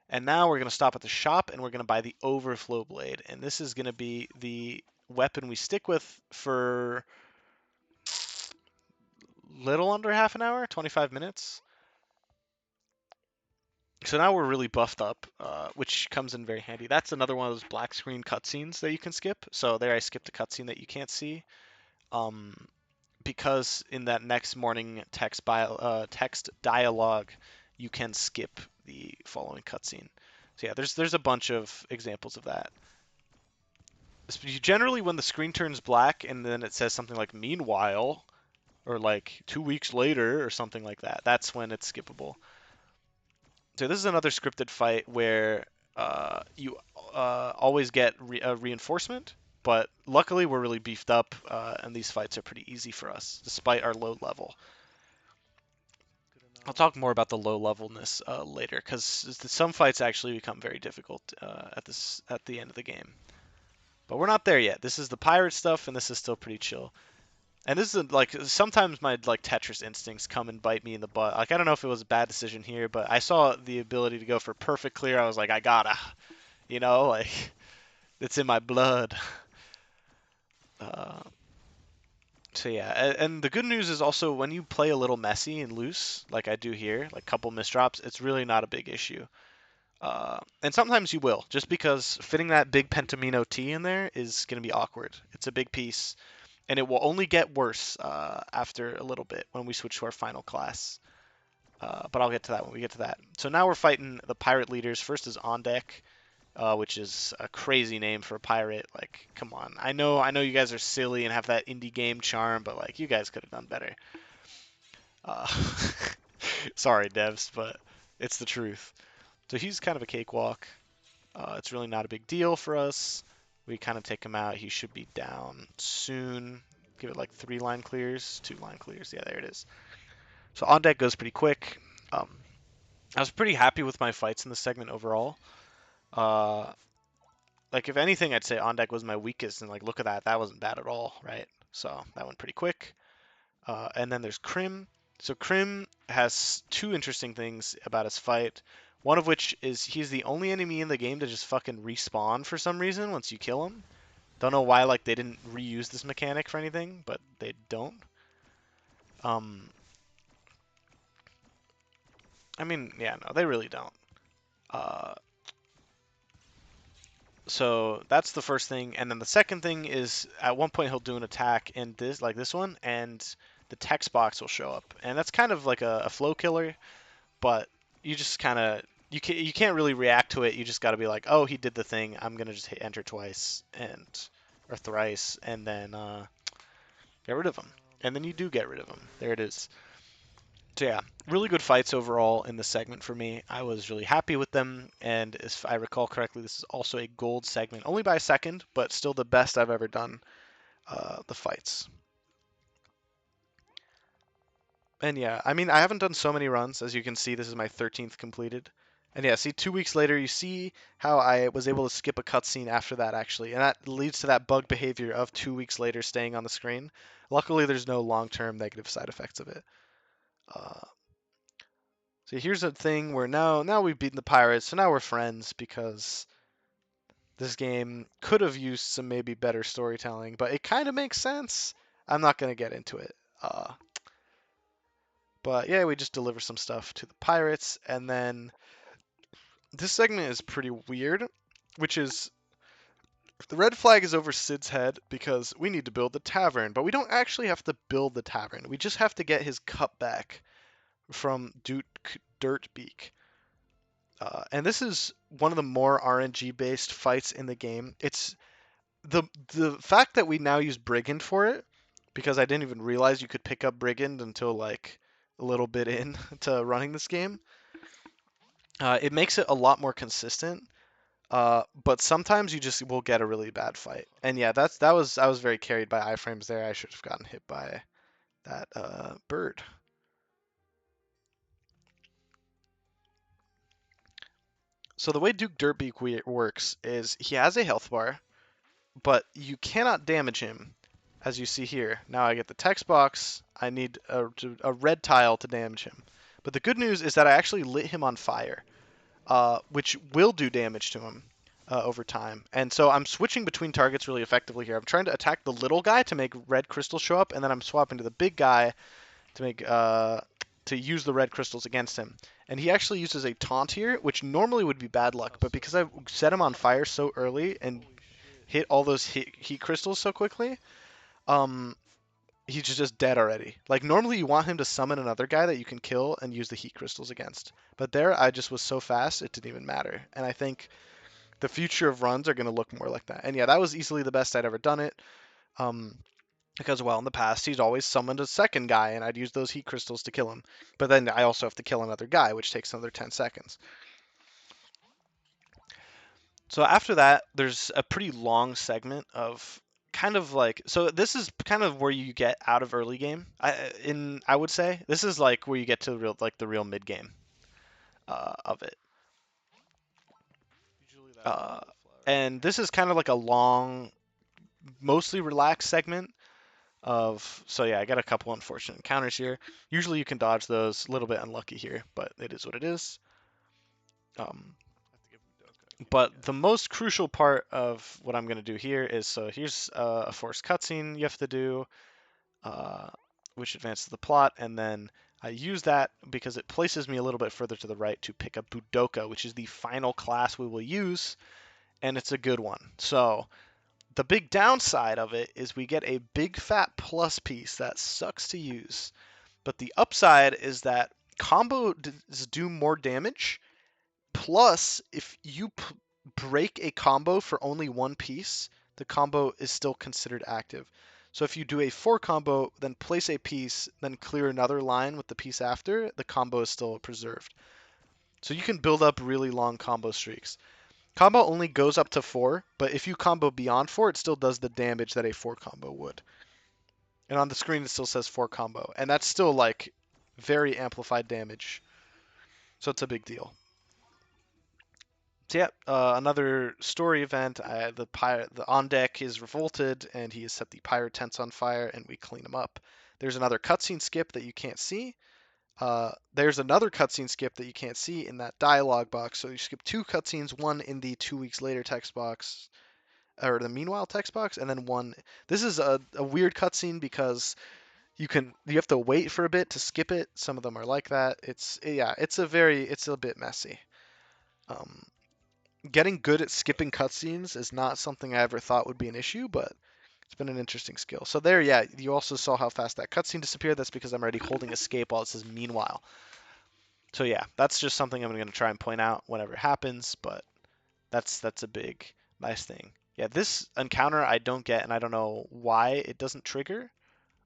And now we're going to stop at the shop and we're going to buy the overflow blade. And this is going to be the weapon we stick with for little under half an hour, 25 minutes. So now we're really buffed up, which comes in very handy. That's another one of those black screen cutscenes that you can skip. So there I skipped a cutscene that you can't see. Because in that next morning text dialogue, you can skip the following cutscene. So yeah, there's a bunch of examples of that. Generally, when the screen turns black and then it says something like "meanwhile" or like 2 weeks later or something like that, that's when it's skippable. So this is another scripted fight where you always get a reinforcement. But luckily, we're really beefed up, and these fights are pretty easy for us, despite our low level. I'll talk more about the low levelness later, because some fights actually become very difficult at the end of the game. But we're not there yet. This is the pirate stuff, and this is still pretty chill. And this is like sometimes my like Tetris instincts come and bite me in the butt. Like I don't know if it was a bad decision here, but I saw the ability to go for perfect clear. I was like, I gotta, like it's in my blood. Uh, so yeah, and the good news is also when you play a little messy and loose, like I do here, like couple misdrops, it's really not a big issue. And sometimes you will, just because fitting that big Pentamino T in there is going to be awkward. It's a big piece, and it will only get worse after a little bit when we switch to our final class. But I'll get to that when we get to that. So now we're fighting the pirate leaders. First is On Deck, which is a crazy name for a pirate. Like, come on. I know you guys are silly and have that indie game charm, but like, you guys could have done better. Uh, sorry, devs, but it's the truth. So he's kind of a cakewalk. It's really not a big deal for us. We kind of take him out. He should be down soon. Give it like 3 line clears, 2 line clears. Yeah, there it is. So on deck goes pretty quick. Um, I was pretty happy with my fights in this segment overall. Uh, like if anything, I'd say on deck was my weakest, and like look at that, that wasn't bad at all, right? So that went pretty quick. And then there's Krim. So Krim has 2 interesting things about his fight. One of which is he's the only enemy in the game to just fucking respawn for some reason once you kill him. Don't know why like they didn't reuse this mechanic for anything, but they don't. Um, I mean, yeah, no, they really don't. Uh, so that's the first thing, and then the second thing is at one point he'll do an attack in this one, and the text box will show up, and that's kind of like a flow killer, but you just kind of you can't really react to it. You just got to be like, oh, he did the thing. I'm gonna just hit enter twice or thrice, and then get rid of him. And then you do get rid of him. There it is. So yeah, really good fights overall in the segment for me. I was really happy with them, and if I recall correctly, this is also a gold segment, only by a second, but still the best I've ever done the fights. And yeah, I mean, I haven't done so many runs. As you can see, this is my 13th completed. And yeah, see, 2 weeks later, you see how I was able to skip a cutscene after that, actually. And that leads to that bug behavior of 2 weeks later staying on the screen. Luckily, there's no long-term negative side effects of it. Uh, so here's a thing where now we've beaten the pirates, so now we're friends because this game could have used some maybe better storytelling, but it kind of makes sense. I'm not going to get into it. But yeah, we just deliver some stuff to the pirates, and then this segment is pretty weird, which is the red flag is over Sid's head because we need to build the tavern, but we don't actually have to build the tavern. We just have to get his cup back from Dirtbeak. And this is one of the more RNG based fights in the game. It's the fact that we now use Brigand for it, because I didn't even realize you could pick up Brigand until like a little bit in to running this game. It makes it a lot more consistent. But sometimes you just will get a really bad fight. And yeah, I was very carried by iframes there. I should have gotten hit by that bird. So the way Duke Dirtbeak works is he has a health bar, but you cannot damage him, as you see here. Now I get the text box. I need a red tile to damage him. But the good news is that I actually lit him on fire, which will do damage to him over time. And so I'm switching between targets really effectively here. I'm trying to attack the little guy to make red crystals show up, and then I'm swapping to the big guy to make to use the red crystals against him. And he actually uses a taunt here, which normally would be bad luck, but because I set him on fire so early and hit all those heat crystals so quickly, um, he's just dead already. Like normally you want him to summon another guy that you can kill and use the heat crystals against. But there I just was so fast it didn't even matter. And I think the future of runs are going to look more like that. And yeah, that was easily the best I'd ever done it. Because well, in the past he's always summoned a second guy and I'd use those heat crystals to kill him. But then I also have to kill another guy, which takes another 10 seconds. So after that, there's a pretty long segment of kind of like, so this is kind of where you get out of early game. I would say this is like where you get to the real mid game of it. Usually that Uh, lava flow, right? and this is kind of like a long, mostly relaxed segment of, so yeah, I got a couple unfortunate encounters here. Usually you can dodge those. A little bit unlucky here, but it is what it is. Um, I have to give him Doka again, I but the guess. most crucial part of what I'm going to do here is, so here's a forced cutscene you have to do, uh, which advances the plot, and then I use that because it places me a little bit further to the right to pick up Budoka, which is the final class we will use, and it's a good one. So the big downside of it is we get a big fat plus piece that sucks to use. But the upside is that combo does do more damage. Plus, if you break a combo for only one piece, the combo is still considered active. So if you do a 4 combo, then place a piece, then clear another line with the piece after, the combo is still preserved. So you can build up really long combo streaks. Combo only goes up to 4, but if you combo beyond 4, it still does the damage that a 4 combo would. And on the screen it still says 4 combo, and that's still like very amplified damage. So it's a big deal. So yeah, another story event. The on deck is revolted, and he has set the pirate tents on fire, and we clean them up. There's another cutscene skip that you can't see. There's another cutscene skip that you can't see in that dialogue box. So you skip 2 cutscenes, one in the 2 weeks later text box, or the meanwhile text box, and then one. This is a weird cutscene because you have to wait for a bit to skip it. Some of them are like that. It's a bit messy. Um, Getting good at skipping cutscenes is not something I ever thought would be an issue, but it's been an interesting skill. So there, yeah, you also saw how fast that cutscene disappeared. That's because I'm already holding escape while it says meanwhile. So yeah, that's just something I'm going to try and point out whenever it happens, but that's a big nice thing. Yeah, this encounter I don't get, and I don't know why it doesn't trigger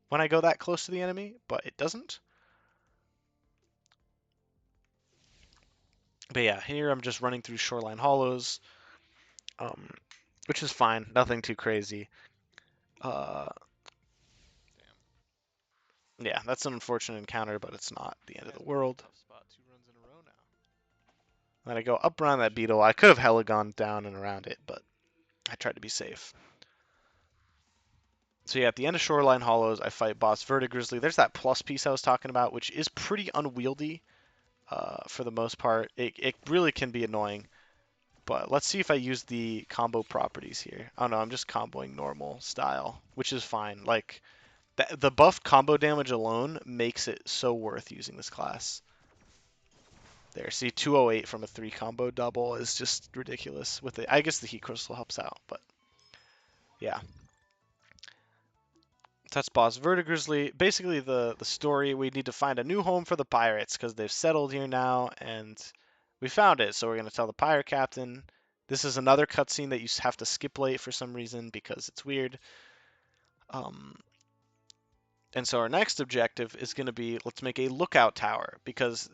when I go that close to the enemy, but it doesn't. But yeah, here I'm just running through Shoreline Hollows, um, which is fine, nothing too crazy. Uh, Damn. Yeah, that's an unfortunate encounter, but it's not the end of Guy's the been in a world. tough spot 2 runs in a row now. Then I go up around that beetle. I could have hella gone down and around it, but I tried to be safe. So yeah, at the end of Shoreline Hollows, I fight boss Vertigrizzly. There's that plus piece I was talking about, which is pretty unwieldy for the most part. It really can be annoying. But let's see if I use the combo properties here. Oh no, I'm just comboing normal style, which is fine. Like, the buffed combo damage alone makes it so worth using this class. There, see, 208 from a 3 combo double is just ridiculous. With it, I guess the heat crystal helps out, but yeah. That's boss Vertigrizzly. Basically, the story, we need to find a new home for the pirates because they've settled here now, and we found it. So we're gonna tell the pirate captain. This is another cutscene that you have to skip late for some reason because it's weird. Um, and so our next objective is gonna be, let's make a lookout tower because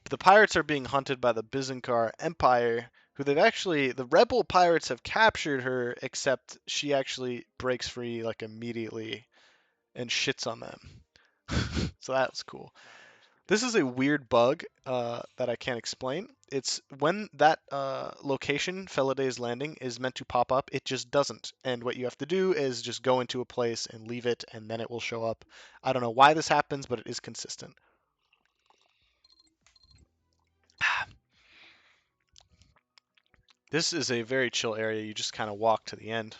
the pirates are being hunted by the Byzantar Empire, who the rebel pirates have captured her, except she actually breaks free like immediately and shits on them. So that was cool. Nah, that was pretty This is a cool. weird bug that I can't explain. It's when that location, Feliday's Landing, is meant to pop up, it just doesn't. And what you have to do is just go into a place and leave it, and then it will show up. I don't know why this happens, but it is consistent. This is a very chill area. You just kind of walk to the end.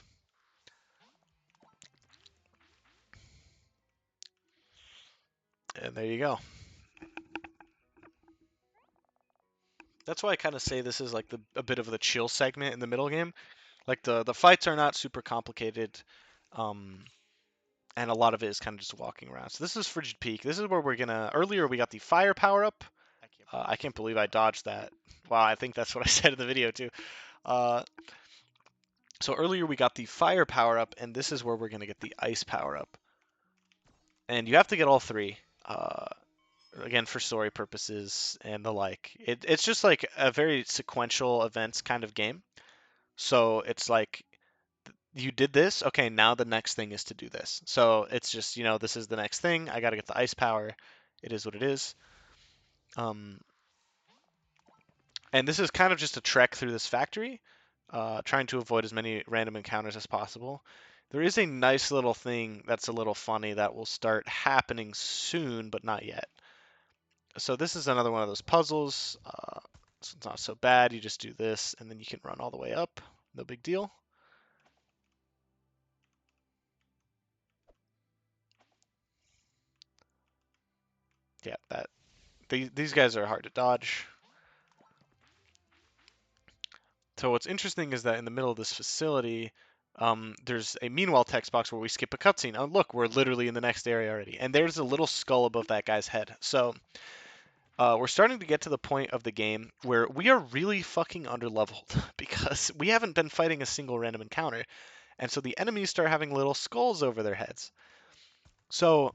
And there you go. That's why I kind of say this is like a bit of the chill segment in the middle game. Like the fights are not super complicated, um, and a lot of it is kind of just walking around. So this is Frigid Peak. This is where we're gonna. Earlier we got the fire power up. I can't believe I you can't said believe I that. dodged that. Wow, I think that's what I said in the video too. Uh, so earlier we got the fire power up, and this is where we're gonna get the ice power up. And you have to get all three. Again, for story purposes and the like. It's just like a very sequential events kind of game. So it's like you did this, okay, now the next thing is to do this. So it's just, this is the next thing. I got to get the ice power. It is what it is. Um, and this is kind of just a trek through this factory, trying to avoid as many random encounters as possible. There is a nice little thing that's a little funny that will start happening soon, but not yet. So this is another one of those puzzles. So it's not so bad. You just do this, and then you can run all the way up. No big deal. Yeah, these guys are hard to dodge. So what's interesting is that in the middle of this facility, there's a meanwhile text box where we skip a cutscene. Oh, look, we're literally in the next area already. And there's a little skull above that guy's head. So we're starting to get to the point of the game where we are really fucking underleveled because we haven't been fighting a single random encounter. And so the enemies start having little skulls over their heads. So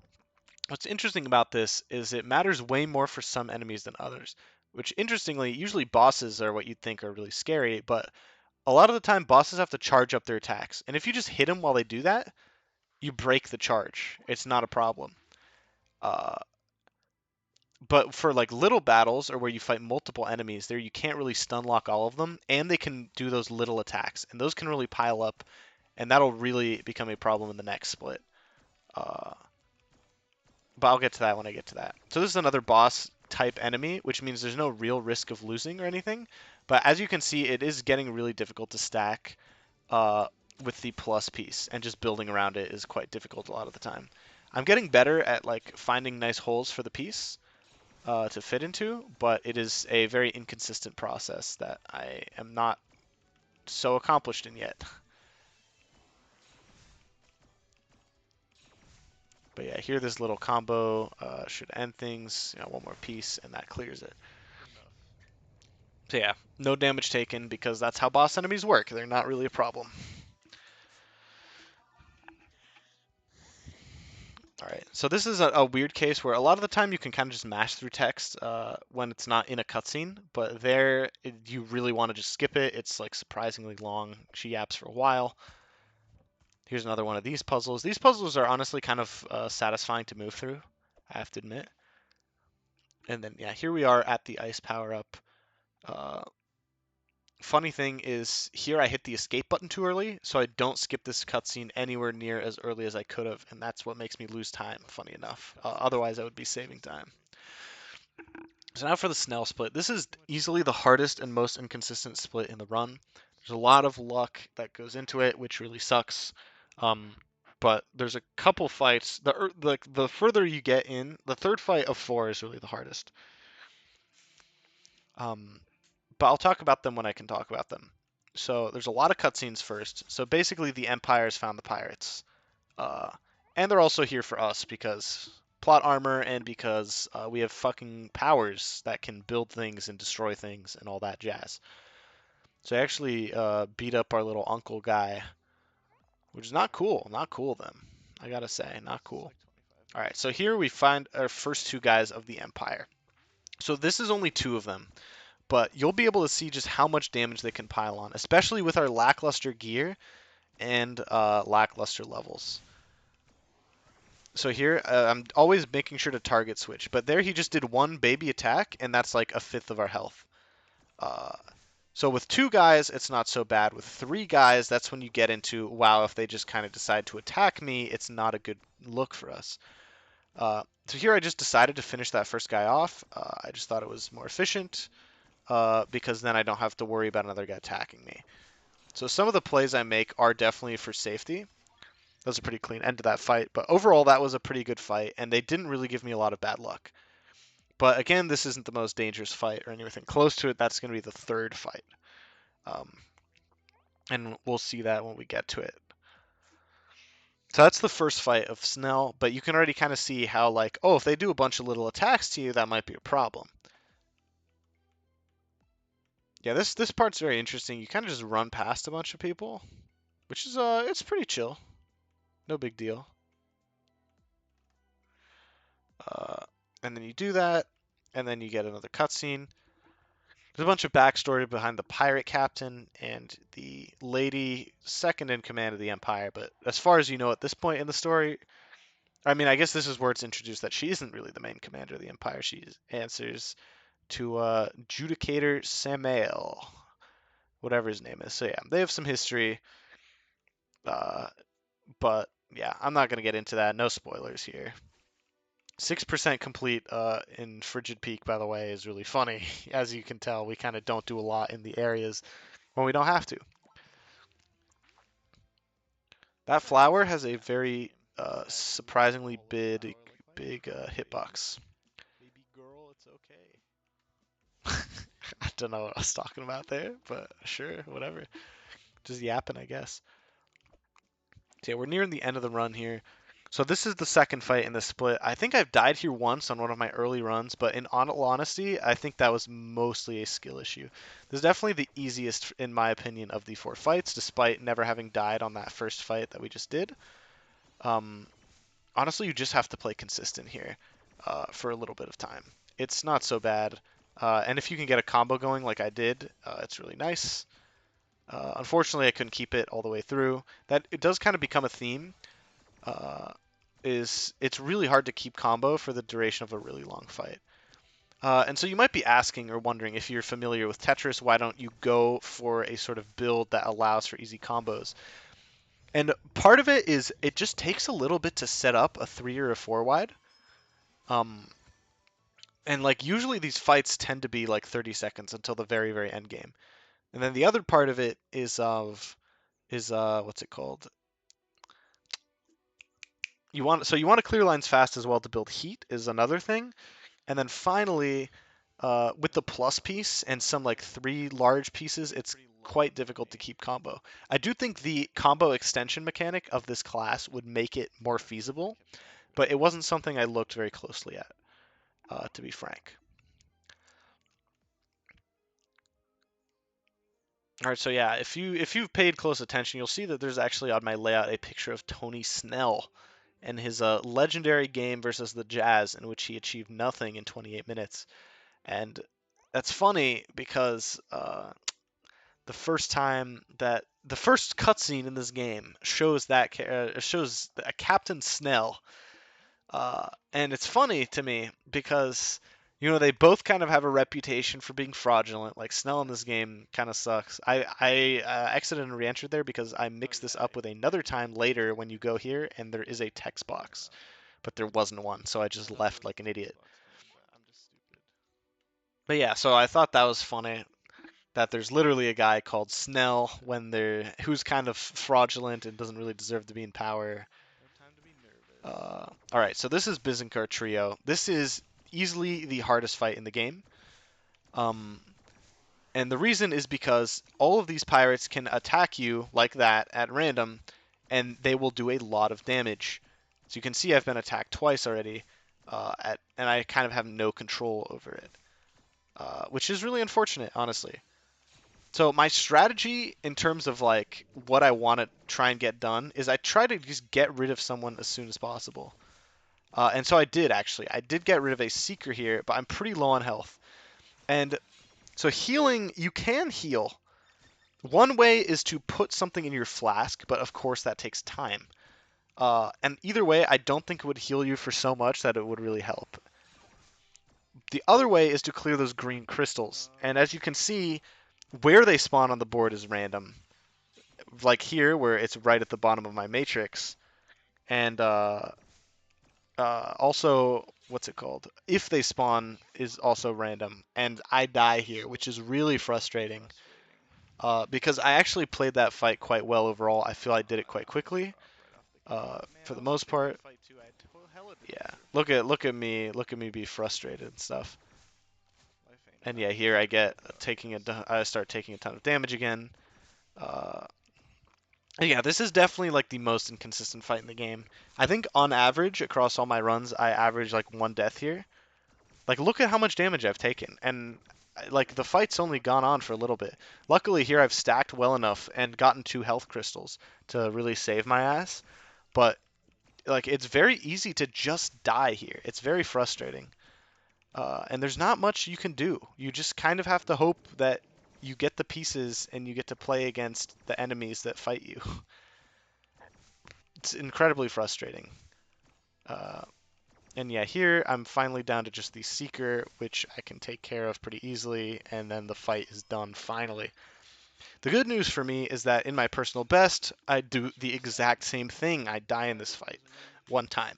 what's interesting about this is it matters way more for some enemies than others. Which interestingly, usually bosses are what you'd think are really scary, but a lot of the time bosses have to charge up their attacks. And if you just hit them while they do that, you break the charge. It's not a problem. Uh, but for like little battles or where you fight multiple enemies, there you can't really stun lock all of them, and they can do those little attacks, and those can really pile up, and that'll really become a problem in the next split. Uh, but I'll get to that when I get to that. So this is another boss type enemy, which means there's no real risk of losing or anything. But as you can see, it is getting really difficult to stack uh, with the plus piece, and just building around it is quite difficult a lot of the time. I'm getting better at like finding nice holes for the piece to fit into, but it is a very inconsistent process that I am not so accomplished in yet. But yeah, here this little combo should end things. One more piece, and that clears it. Enough. So yeah, no damage taken because that's how boss enemies work. They're not really a problem. All right, so this is a weird case where a lot of the time you can kind of just mash through text when it's not in a cutscene, but there you really want to just skip it. It's like surprisingly long. She yaps for a while. Here's another one of these puzzles. These puzzles are honestly kind of satisfying to move through, I have to admit. And then yeah, here we are at the ice power up. Uh, Funny thing is, here I hit the escape button too early, so I don't skip this cutscene anywhere near as early as I could have, and that's what makes me lose time, funny enough. Otherwise, I would be saving time. So now for the Snell split. This is easily the hardest and most inconsistent split in the run. There's a lot of luck that goes into it, which really sucks. Um, but there's a couple fights. The further you get in, the third fight of four is really the hardest. Um, but I'll talk about them when I can talk about them. So there's a lot of cutscenes first. So basically, the Empire's found the pirates, uh, and they're also here for us because plot armor and because we have fucking powers that can build things and destroy things and all that jazz. So I actually beat up our little uncle guy, which is not cool. Not cool, then. I gotta say, not This is cool. like 25 All right, minutes. so here we find our first two guys of the Empire. So this is only two of them, but you'll be able to see just how much damage they can pile on, especially with our lackluster gear and lackluster levels. So here, I'm always making sure to target switch, but there he just did one baby attack, and that's like a fifth of our health. Uh, so with two guys, it's not so bad. With three guys, that's when you get into, wow, if they just kind of decide to attack me, it's not a good look for us. So here I just decided to finish that first guy off. I just thought it was more efficient because then I don't have to worry about another guy attacking me. So some of the plays I make are definitely for safety. That was a pretty clean end to that fight, but overall that was a pretty good fight, and they didn't really give me a lot of bad luck. But again, this isn't the most dangerous fight or anything close to it. That's going to be the third fight, um, and we'll see that when we get to it. So that's the first fight of Snell, but you can already kind of see how, like, oh, if they do a bunch of little attacks to you, that might be a problem. Yeah, this part's very interesting. You kind of just run past a bunch of people, which is it's pretty chill, no big deal. Uh, and then you do that, and then you get another cutscene. There's a bunch of backstory behind the pirate captain and the lady second in command of the Empire, but as far as you know at this point in the story, I mean, I guess this is where it's introduced that she isn't really the main commander of the Empire. She answers to Judicator Samael, whatever his name is. So yeah, they have some history, uh, but yeah, I'm not gonna get into that. No spoilers here. 6% complete in Frigid Peak, by the way, is really funny. As you can tell, we kind of don't do a lot in the areas when we don't have to. That It's actually flower not has too a bad in this very game. It's an actually surprisingly smaller big, flower like big Violet. hitbox. Baby girl, it's okay. I don't know what I was talking about there, but sure, whatever. Just yapping, I guess. So yeah, we're nearing the end of the run here. So this is the second fight in the split. I think I've died here once on one of my early runs, but in all honesty, I think that was mostly a skill issue. This is definitely the easiest, in my opinion, of the four fights, despite never having died on that first fight that we just did. Um, Honestly, you just have to play consistent here for a little bit of time. It's not so bad. And if you can get a combo going like I did, it's really nice. Unfortunately, I couldn't keep it all the way through. That it does kind of become a theme. Uh, is it's really hard to keep combo for the duration of a really long fight. And so you might be asking or wondering if you're familiar with Tetris, why don't you go for a sort of build that allows for easy combos? And part of it is it just takes a little bit to set up a three or a four wide. Um, and like usually these fights tend to be like 30 seconds until the very very end game. And then the other part of it is what's it called? You want to clear lines fast as well to build heat is another thing. And then finally, with the plus piece and some like three large pieces, it's Pretty low quite in this difficult to game. keep combo. I do think the combo extension mechanic of this class would make it more I feasible, kept that on but it good. wasn't something I looked very closely at, to be frank. All right, so yeah, if you've paid close attention, you'll see that there's actually on my layout a picture of Tony Snell and his legendary game versus the Jazz, in which he achieved nothing in 28 minutes. And that's funny because the first cutscene in this game shows shows a Captain Snell, and it's funny to me because they both kind of have a reputation for being fraudulent. Like Snell in this game kind of sucks. I exited and re-entered there because I So mixed did this I. up with another time later when you go here and there is a text box, but there wasn't one, so I I just thought there left was a like an text idiot. box thing, but I'm just stupid. But yeah, so I thought that was funny that there's literally a guy called Snell when they're who's kind of fraudulent and doesn't really deserve to be in power. No time to be nervous. All right, so this is Bizankar Trio. This is easily the hardest fight in the game. Um, and the reason is because all of these pirates can attack you like that at random, and they will do a lot of damage. So you can see I've been attacked twice already, and I kind of have no control over it, which is really unfortunate, honestly. So my strategy in terms of like what I want to try and get done is I try to just get rid of someone as soon as possible. And so I did actually. I did get rid of a seeker here, but I'm pretty low on health. And so healing, you can heal. One way is to put something in your flask, but of course that takes time. And either way, I don't think it would heal you for so much that it would really help. The other way is to clear those green crystals. And as you can see, where they spawn on the board is random. Like here, where it's right at the bottom of my matrix. And also, what's it called? If they spawn is also random, and I die here, which is really frustrating. Frustrating. Because I actually played that fight quite well overall. I feel I did it I quite got fucked quickly. up right off the gate. Man, For I the was most okay with part, that fight too. I had hella yeah. defensive. Look at me be frustrated and stuff. Life ain't And about yeah, being here I get perfect though, I guess. I start taking a ton of damage again. Uh, and yeah, this is definitely like the most inconsistent fight in the game. I think on average across all my runs, I average like one death here. Like, look at how much damage I've taken, and like the fight's only gone on for a little bit. Luckily here I've stacked well enough and gotten 2 health crystals to really save my ass. But like it's very easy to just die here. It's very frustrating. And there's not much you can do. You just kind of have to hope that you get the pieces and you get to play against the enemies that fight you. It's incredibly frustrating. Uh, and yeah, here I'm finally down to just the Seeker, which I can take care of pretty easily, and then the fight is done finally. The good news for me is that in my personal best, I do the exact same thing. I die in this fight one time,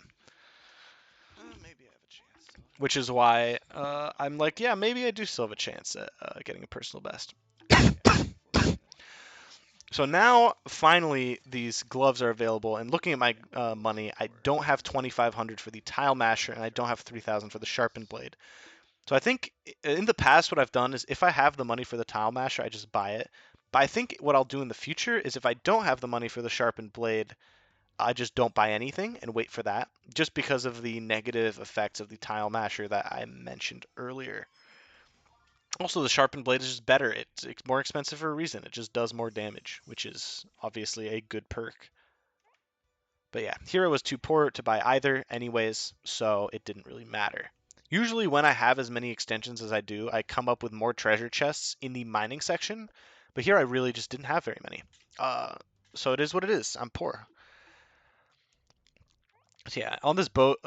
Maybe I have a chance still. which is why I'm like, yeah, maybe I do still have a chance at getting a personal best. Yeah, unfortunate. So now, finally, these gloves are available. And looking at my money, I Or don't have 2,500 for the tile masher, and I don't have 3,000 for the sharpened blade. So I think in the past, what I've done is if I have the money for the tile masher, I just buy it. But I think what I'll do in the future is if I don't have the money for the sharpened blade, I just don't buy anything and wait for that, just because of the negative effects of the tile masher that I mentioned earlier. Also, the sharpened blade is just better. It's more expensive for a reason. It just does more damage, which is obviously a good perk. But yeah, Hero was too poor to buy either anyways, so it didn't really matter. Usually when I have as many extensions as I do, I come up with more treasure chests in the mining section, but here I really just didn't have very many. Uh, so it is what it is. I'm poor. So yeah, on this boat,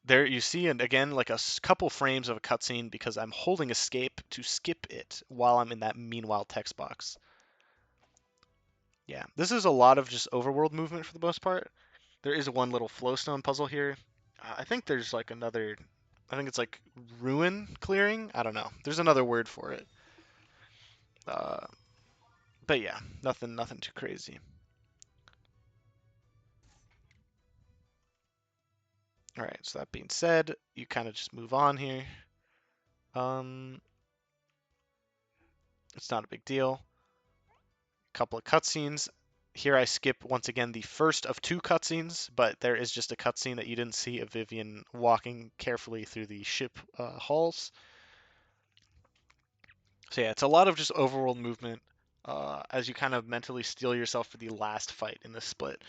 there you see, and again, like a couple frames of a cutscene because I'm holding escape to skip it while I'm in that meanwhile text box. Yeah, this is a lot of just overworld movement for the most part. There is one little flowstone puzzle here. I think there's like another. I think it's like ruin clearing. I don't know. There's another word for it. Uh, but yeah, nothing too crazy. All right. So that being said, you kind of just move on here. Um, it's not a big deal. Couple of cutscenes. Here I skip once again the first of two cutscenes, but there is just a cutscene that you didn't see of Vivian walking carefully through the ship halls. So yeah, it's a lot of just overworld movement as you kind of mentally steel yourself for the last fight in this split,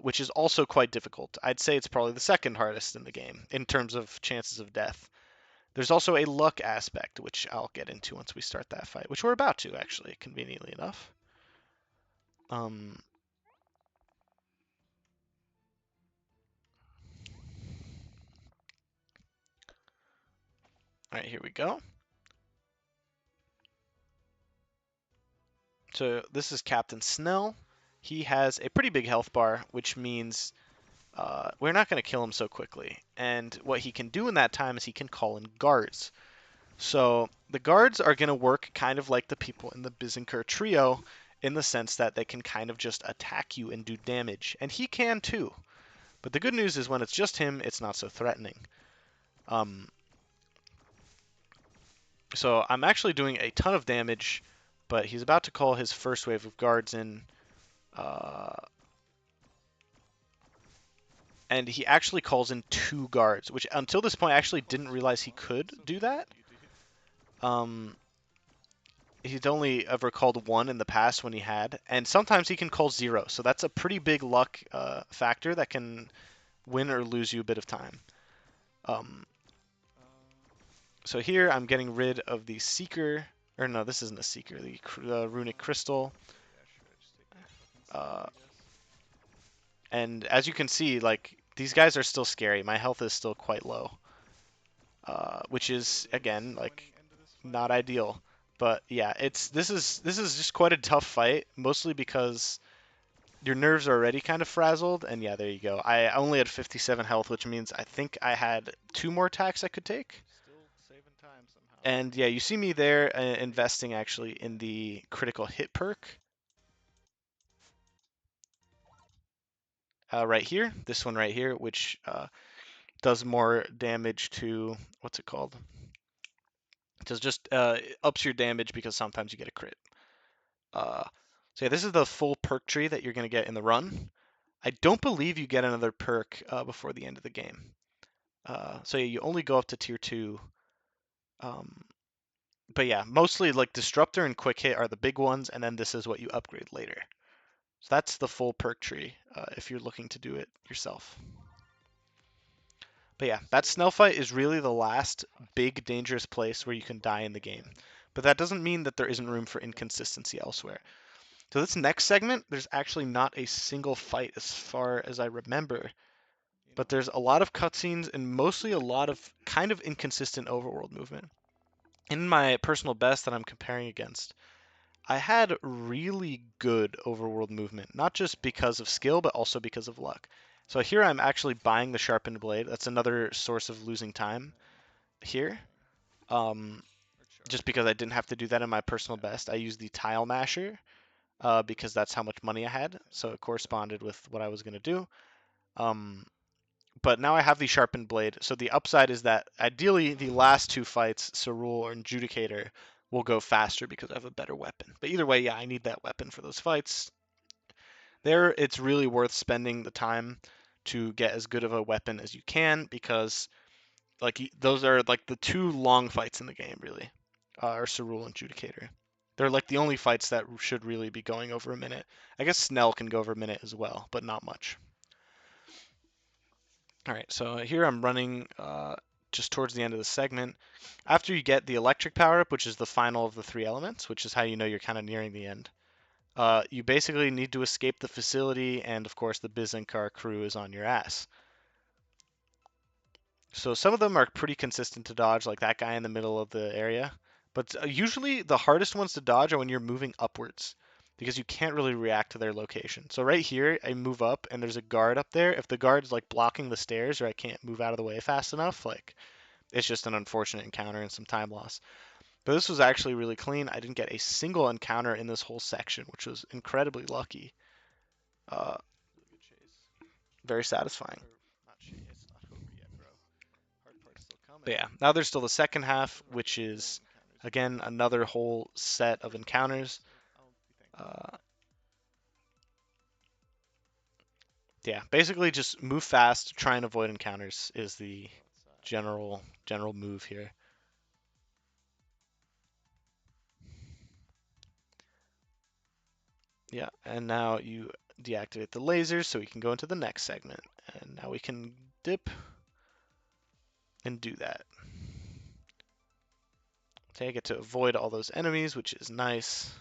which is also quite difficult. I'd say it's probably the second hardest in the game in terms of chances of death. There's also a luck aspect, which I'll get into once we start that fight, which we're about to actually, conveniently enough. Um, all right, here we go. So this is Captain Snell. He has a pretty big health bar, which means we're not going to kill him so quickly. And what he can do in that time is he can call in guards. So the guards are going to work kind of like the people in the Bizinkur trio in the sense that they can kind of just attack you and do damage. And he can too. But the good news is when it's just him, it's not so threatening. Um, so I'm actually doing a ton of damage, but he's about to call his first wave of guards in. Uh, and he actually calls in two guards, which until this point I actually didn't realize he Oh, that's could so do kind that. of you, dude. Um, he's only ever called one in the past when he had, and sometimes he can call zero. So that's a pretty big luck factor that can win or lose you a bit of time. Um, so here I'm getting rid of the Seeker, or no, this isn't a Seeker, the Runic Crystal. Yeah, sure. Just take the fucking Uh, save, I guess. and as you can see, like these guys are still scary. My health is still quite low, which Honestly, is a little again like disappointing end to this fight. not ideal. But yeah, it's this is just quite a tough fight, mostly because your nerves are already kind of frazzled. And yeah, there you go. I only had 57 health, which means I think I had two more attacks I could take. Still saving time somehow. And yeah, you see me there investing actually in the critical hit perk right here, this one right here, which does more damage to, what's it called? It does just ups your damage because sometimes you get a crit. Uh, so yeah, this is the full perk tree that you're going to get in the run. I don't believe you get another perk before the end of the game. So yeah, you only go up to tier 2. Um, but yeah, mostly like Disruptor and Quick Hit are the big ones, and then this is what you upgrade later. So that's the full perk tree if you're looking to do it yourself. But yeah, that So Snell fight is really the last big possible. dangerous place And where then you you can avoid die in them the game. again. But that doesn't mean that there isn't room for And then you avoid inconsistency them elsewhere. again. So this next segment, there's actually not a single fight as far as I remember, You but know there's what? a lot of cutscenes and mostly a lot of kind of inconsistent overworld movement. In my personal best that I'm comparing against, I had really good overworld movement, not just because of skill, but also because of luck. So here I'm actually buying the sharpened blade. That's another source of losing time here. Okay. Um, Or just charge. because I didn't have to do that in my personal Yeah. best. I used the tile masher because that's how much money I had, Okay. so it Yeah. corresponded with what I was going to do. Um, but now I have the sharpened blade, so the upside is that ideally the last two fights, Cerule or Adjudicator, will go faster because I have a better weapon. But either way, yeah, I need that weapon for those fights. There, it's really worth spending the time to get as good of a weapon as you can because like those are like the two long fights in the game, really, are Cerule and Judicator. They're like the only fights that should really be going over a minute. I guess Snell can go over a minute as well, but not much. All right, so here I'm running just towards the end of the segment. After you get the electric power up, which is the final of the three elements, which is how you know you're kind of nearing the end, you basically need to escape the facility, and of course the Bizankar crew is on your ass. So some of them are pretty consistent to dodge, like that guy in the middle of the area. But usually the hardest ones to dodge are when you're moving upwards because you can't really react to their location. So right here, I move up and there's a guard up there. If the guard's like blocking the stairs or I can't move out of the way fast enough, like it's just an unfortunate encounter and some time loss. But this was actually really clean. I didn't get a single encounter in this whole section, which was incredibly lucky. Uh, Really good chase. very satisfying. Or not chase. It's not over yet, bro. Hard part's still But coming. yeah, now there's still the second half, I've already which had a million is encounters in again this. another whole set of First couple encounters. fights. I'll be thankful for Uh, that. yeah, basically just move fast, try and avoid encounters is Let's the go outside. general move here. Yeah, and now you deactivate the lasers so we can go into the next segment. And now we can dip and do that. Okay, I get to avoid all those enemies, which is nice.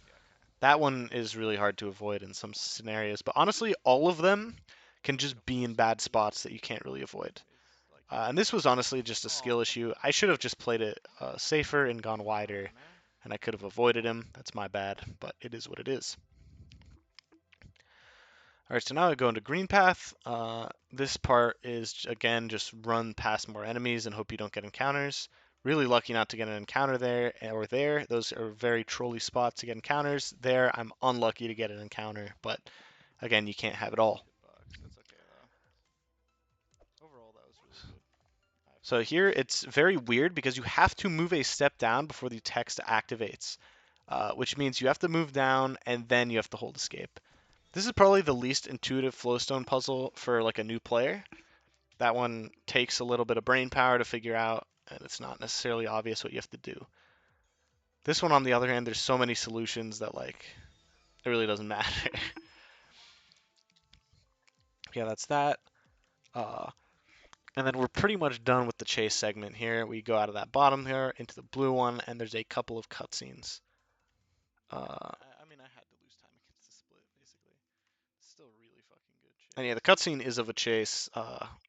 Yeah, okay. That one is really hard to avoid in some scenarios, but honestly, all of them can Like a just be full in bad speed spots that you can't really avoid. is like And this was honestly just a oh, skill come issue. on. I should have just played it safer and gone Come wider, on, man. and I could have avoided him. That's my bad, but it is what it is. All right, so now I go into green path. This part is again just run past more enemies and hope you don't get encounters. Really lucky not to get an encounter there or there. Those are very trolly spots to get encounters. There, I'm unlucky to get an encounter, but again, you can't have it all. Hitbox. That's okay though. Overall, that was really good. I have to So say. here it's very weird because you have to move a step down before the text activates, which means you have to move down and then you have to hold escape. This is probably the least intuitive Flowstone puzzle for like a new player. That one takes a little bit of brain power to figure out, and it's not necessarily obvious what you have to do. This one, on the other hand, there's so many solutions that like it really doesn't matter. Yeah, that's that. Uh, and then we're pretty much done with the chase segment here. We go out of that bottom here into the blue one, and there's a couple of cutscenes. Uh, I mean, I had to lose time against the split, basically. Still really fucking good and yeah, chase. the cutscene is of a chase,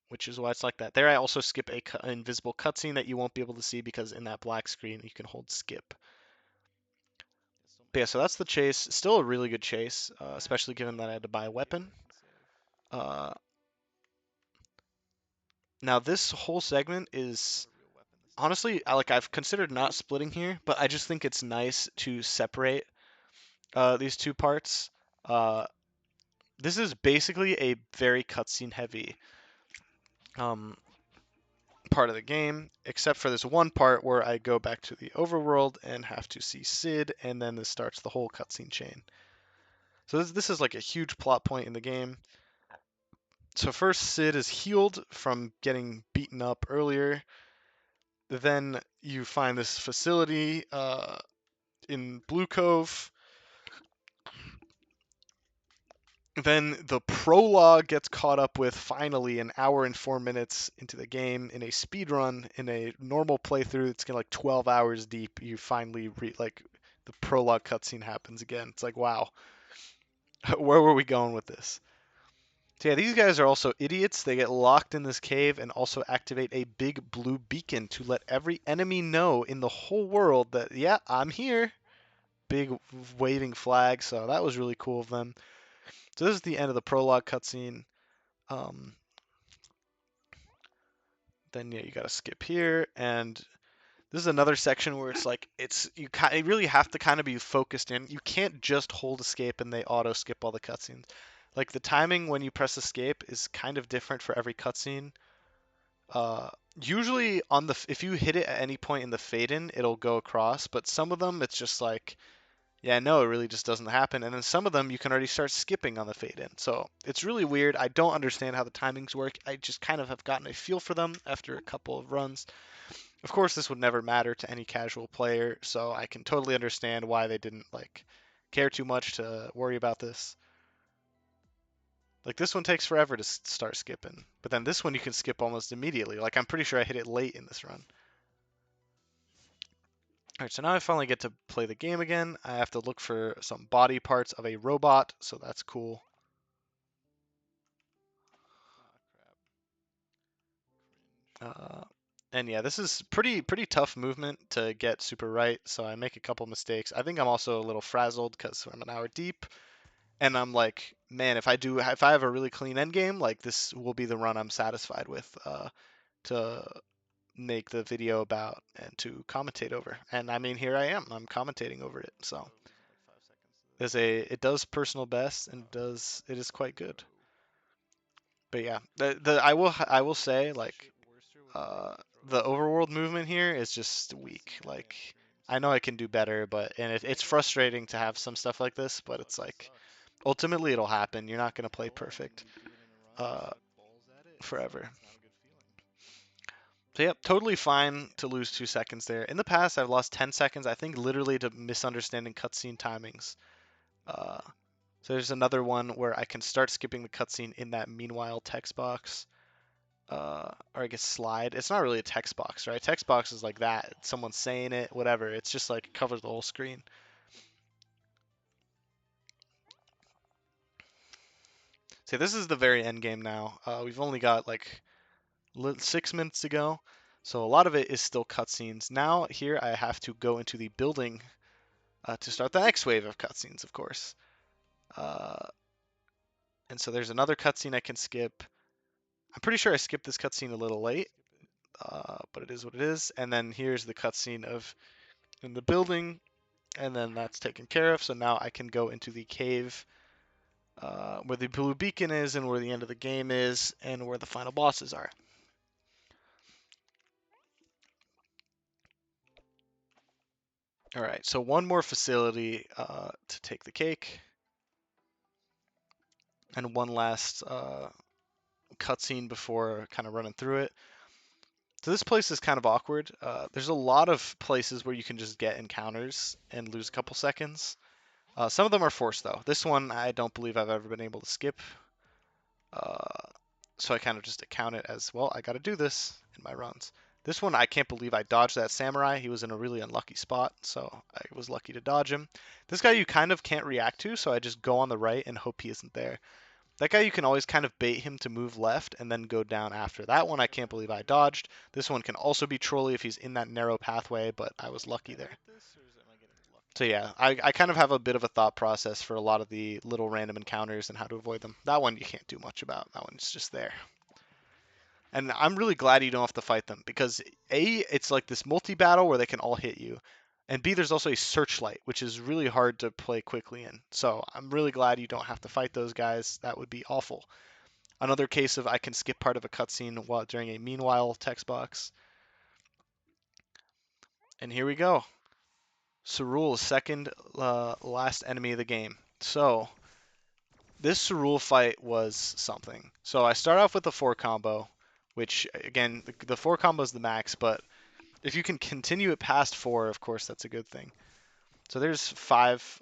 which is why it's like that. There, I also skip a invisible cutscene that you won't be able to see because in that black screen you can hold skip. Yeah, so But many yeah, so that's enemies. the chase. Still a really good chase, Ah, especially given that I had to buy a hate when weapon. I can save. Uh, Now this whole segment I have is a real weapon this time. honestly like I've considered not splitting here, but I just think it's nice to separate these two parts. Uh, this is basically a very cutscene heavy um, part of the game, except for this one part where I go back to the overworld and have to see Sid, and then this starts the whole cutscene chain. So this is like a huge plot point in the game. So first, Sid is healed from getting beaten up earlier. Then you find this facility in Blue Cove, Then the prologue gets caught up with finally an hour and 4 minutes into the game in a speed run. In a normal playthrough, it's gonna like 12 hours deep. You finally like the prologue cutscene happens again. It's like wow, where were we going with this? So yeah, these guys are also idiots. They get locked in this cave and also activate a big blue beacon to let every enemy know in the whole world that yeah, I'm here. Big waving flag. So that was really cool of them. So this is the end of the prologue cutscene. Um, then yeah, you gotta skip here, and this is another section where it's like you really have to kind of be focused in. You can't just hold escape and they auto skip all the cutscenes. Like the timing when you press escape is kind of different for every cutscene. Uh, Usually on the if you hit it at any point in the fade in, it'll go across, but some of them it's just like yeah, no, it really just doesn't happen. And then some of them you can already start skipping on the fade in. So it's really weird. I don't understand how the timings work. I just kind of have gotten a feel for them after a couple of runs. Of course, this would never matter to any casual player, so I can totally understand why they didn't like care too much to worry about this. Like this one takes forever to start skipping, but then this one you can skip almost immediately. Like I'm pretty sure I hit it late in this run. All right, so now I finally get to play the game again. I have to look for some body parts of a robot, so that's cool. Ah, crap. Cringe. Uh, and yeah, this is pretty tough movement to get super right, so I make a couple mistakes. I think I'm also a little frazzled because I'm an hour deep, and I'm like, man, if I have a really clean end game, like this will be the run I'm satisfied with to make the video about and to commentate over. And I mean, here I am, I'm commentating over it. So We're losing like 5 seconds to this. it does personal best and Oh, it is quite good. bro. But yeah, I will say like Worcester was like uh, throwing the so overworld much movement here is just weak. cutscene Like and I streams. know I can do better, but I it's get it. frustrating to have It some stuff like this. But it's fucking like sucks. ultimately it'll happen. You're not You gonna play go and then perfect you do it in a run and you uh, suck balls at it. forever. It's not a good feeling. So yep, totally fine to lose 2 seconds there. In the past, I've lost 10 seconds. I think literally to misunderstanding cutscene timings. Uh, so there's another one where I can start skipping the cutscene in that meanwhile text box. Or I guess slide. It's not really a text box, right? Text box is like that. Someone's saying it, whatever. It's just like it covers the whole screen. See, this is the very end game now. We've only got like 6 minutes to go. So a lot of it is still cutscenes. Now here I have to go into the building to start the next wave of cutscenes, of course. Uh, and so there's another cutscene I can skip. I'm pretty sure I skipped this cutscene a little late, Skip it. but it is what it is. And then here's the cutscene of in the building, and then that's taken care of. So now I can go into the cave where the blue beacon is, and where the end of the game is, and where the final bosses are. All right, so one more facility to take the cake, and one last cutscene before kind of running through it. So this place is kind of awkward. There's a lot of places where you can just get encounters and lose a couple seconds. Some of them are forced though. This one I don't believe I've ever been able to skip. Uh, so I kind of just account it as well. I got to do this in my runs. This one I can't believe I dodged that samurai. He was in a really unlucky spot, so I was lucky to dodge him. This guy you kind of can't react to, so I just go on the right and hope he isn't there. That guy you can always kind of bait him to move left and then go down after. That one I Wait, can't wait, believe I wait, wait. dodged. This one can also be trolly if he's in that narrow pathway, but I was Am I lucky better there. at this or am I getting So lucky? yeah, I kind of have a bit of a thought process for a lot of the little random encounters and how to avoid them. That one you can't do much about. That one's just there. And I'm really glad you don't have to fight them because A, it's like this multi battle where they can all hit you. And B, there's also a searchlight, which is really hard to play quickly in. So I'm really glad you don't have to fight those guys. That would be awful. Another case of I can skip part of a cutscene while during a meanwhile text box. And here we go. Cerule, second last enemy of the game. So this Cerule fight was something. So I start off with the 4 combo, which again, the 4 combo is the max, but if you can continue it past 4, of course, that's a good thing. So there's 5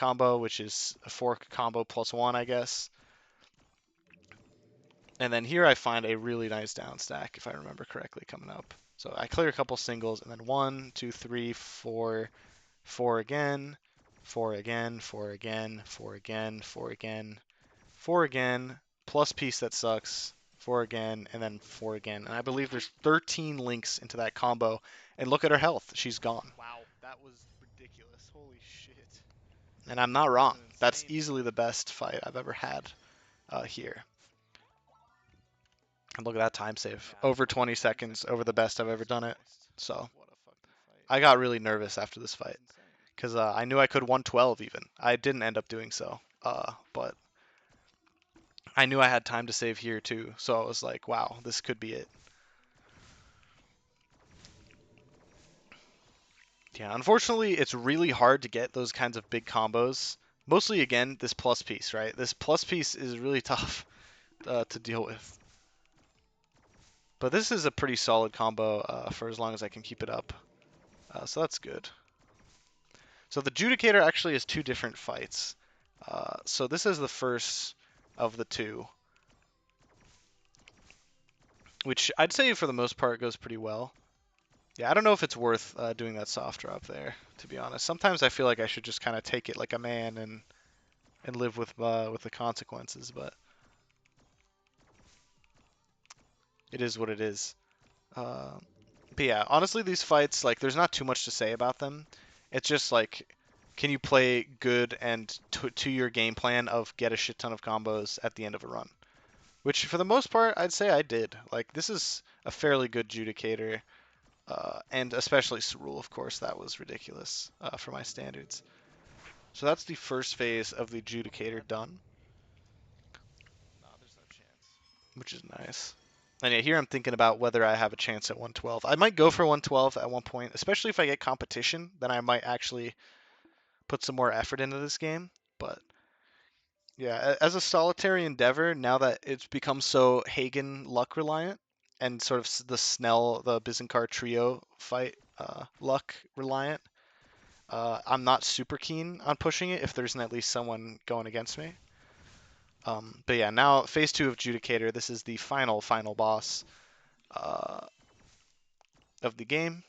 combo, which is a 4 combo plus 1, I guess. And then here I find a really nice down stack, if I remember correctly, coming up. So I clear a couple singles, and then 1, 2, 3, 4, 4 again, 4 again, 4 again, 4 again, 4 again, 4 again, plus piece that sucks, 4 again, and then 4 again. And I believe there's 13 links into that combo. And look at her health. She's gone. Wow, that was ridiculous. Holy shit. And I'm not That was wrong. an That's insane easily move. the best fight I've ever had here. And look at that time save. Yeah, Over over 20 20 seconds, seconds. over the best I've ever Jesus done it. Christ. So What a fucking fight. I got really nervous after this That fight was insane. because I knew I could 112 even. I didn't end up doing so, but I knew I had time to save here too. So I was like, wow, this could be it. Yeah, unfortunately, it's really hard to get those kinds of big combos. Mostly, again, this plus piece, right? This plus piece is really tough to deal with. But this is a pretty solid combo for as long as I can keep it up. So that's good. So the Judicator actually has two different fights. So this is the first of the two, which I'd say for the most part goes pretty well. Yeah, I don't know if it's worth doing that soft drop there, to be honest. Sometimes I feel like I should just kind of take it like a man and live with the consequences, but it is what it is. Uh, but yeah, honestly, these fights, like, there's not too much to say about them. It's just like, can you play good and to your game plan of get a shit ton of combos at the end of a run? Which, for the most part, I'd say I did. Like, this is a fairly good Judicator, and especially Cerule, of course, that was ridiculous for my standards. So that's the first phase of the Judicator Bad. done, Nah, there's no chance. which is nice. And yeah, here I'm thinking about whether I have a chance at 112. I might go for 112 at one point, especially if I get competition. Then I might actually put some more effort into this game. But yeah, as a solitary endeavor, now that it's become so Hagen luck reliant and sort of the Snell, the Bizankar trio fight luck reliant, I'm not super keen on pushing it if there isn't at least someone going against me. But yeah, now phase two of Judicator. This is the final boss uh, of the game.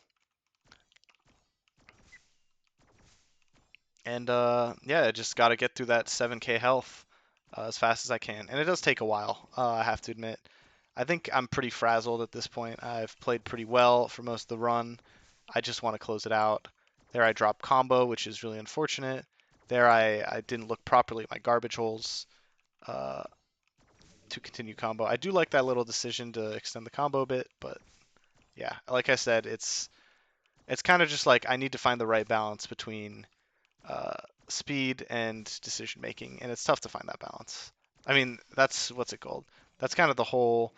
And yeah, I just got to get through that 7k health as fast as I can. And it does take a while, I have to admit. I think I'm pretty frazzled at this point. I've played pretty well for most of the run. I just want to close it out. There I dropped combo, which is really unfortunate. There I didn't look properly at my garbage holes uh, to continue combo. I do like that little decision to extend the combo a bit, but yeah, like I said, it's kind of just like I need to find the right balance between uh, speed and decision making, and it's tough to find that balance. I mean, that's what's it called? That's kind of the whole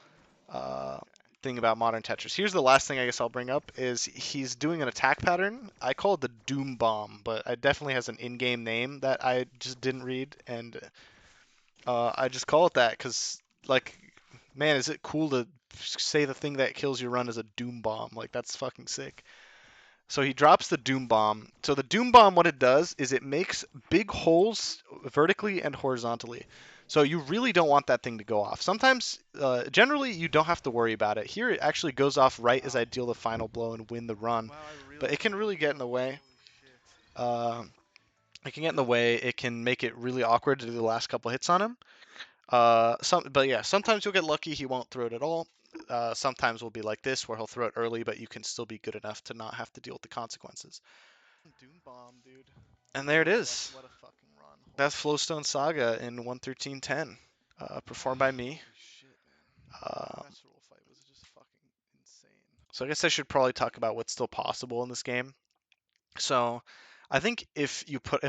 uh, Okay. thing about modern Tetris. Here's the last thing I guess I'll bring up is he's doing an attack pattern. I call it the Doom Bomb, but it definitely has an in-game name that I just didn't read, and I just call it that because, like, man, is it cool to say the thing that kills your run is a Doom Bomb? Like, that's fucking sick. So he drops the Doom Bomb. So the Doom Bomb, what it does is it makes big holes vertically and horizontally. So you really don't want that thing to go off. Sometimes, generally, you don't have to worry about it. Here, it actually goes off right as I Wow. deal the final blow and win the run. Wow, I But really it can failed really get in though. the way. Holy shit. Uh, it can get in the way. It can make it really awkward to do the last couple hits on him. But yeah, sometimes you'll get lucky. He won't throw it at all. Sometimes will be like this, where he'll throw it early, but you can still be good enough to not have to deal with the consequences. Doom bomb, dude. And there it What is. what a fucking run. That's Holy shit. Flowstone Saga in 113.10, performed by me. Holy shit, man. Um, That Cerule fight was just fucking insane. so I guess I should probably talk about what's still possible in this game. So I think if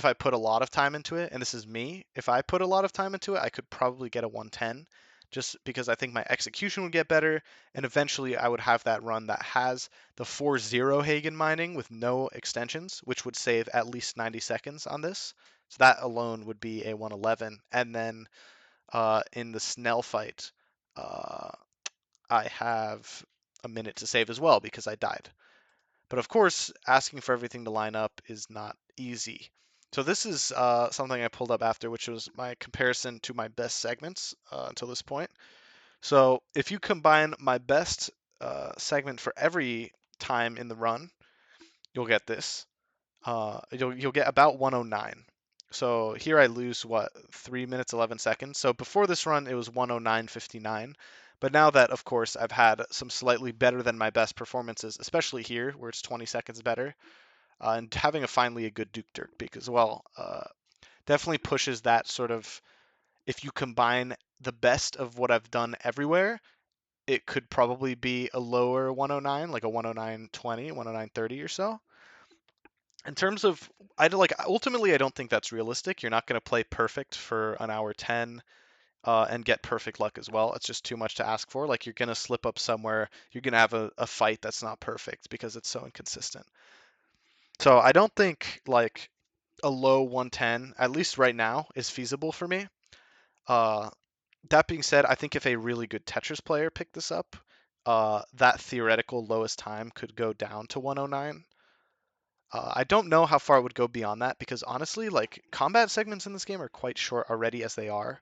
I put a lot of time into it, and this is me, if I put a lot of time into it, I could probably get a 110, just because I think my execution would get better, and eventually I would have that run that has the 4-0 Hagen mining with no extensions, which would save at least 90 seconds on this. So that alone would be a 111, and then in the Snell fight, uh, I have a minute to save as well because I died. But of course, asking for everything to line up is not easy. So this is something I pulled up after, which was my comparison to my best segments until this point. So if you combine my best segment for every time in the run, you'll get this. You'll get about 109. So here I lose what 3 minutes 11 seconds. So before this run it was 109.59. But now that of course I've had some slightly better than my best performances, especially here where it's 20 seconds better, and having a finally a good Duke Dirt peak as well, definitely pushes that sort of. If you combine the best of what I've done everywhere, it could probably be a lower 109, like a 109.20, 109.30 or so. In terms of, I like ultimately I don't think that's realistic. You're not going to play perfect for an hour 10 and get perfect luck as well. It's just too much to ask for. Like you're going to slip up somewhere. You're going to have a fight that's not perfect because it's so inconsistent. So I don't think like a low 110, at least right now, is feasible for me. Uh, that being said, I think if a really good Tetris player picked this up, that theoretical lowest time could go down to 109. I don't know how far it would go beyond that because honestly, like combat segments in this game are quite short already as they are.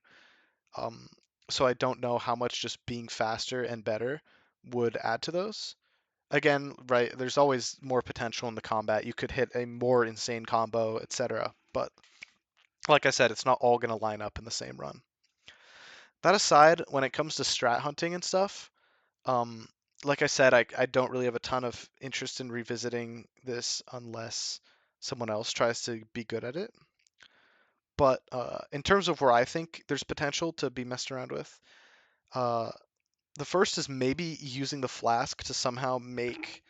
Um, so I don't know how much just being faster and better would add to those. Again, right, there's always more potential in the combat. You could hit a more insane combo, etc. But like I said, it's not all going to line up in the same run. That aside, when it comes to strat hunting and stuff, um, like I said, I don't really have a ton of interest in revisiting this unless someone else tries to be good at it. But in terms of where I think there's potential to be messed around with, uh, the first is maybe using the flask to somehow make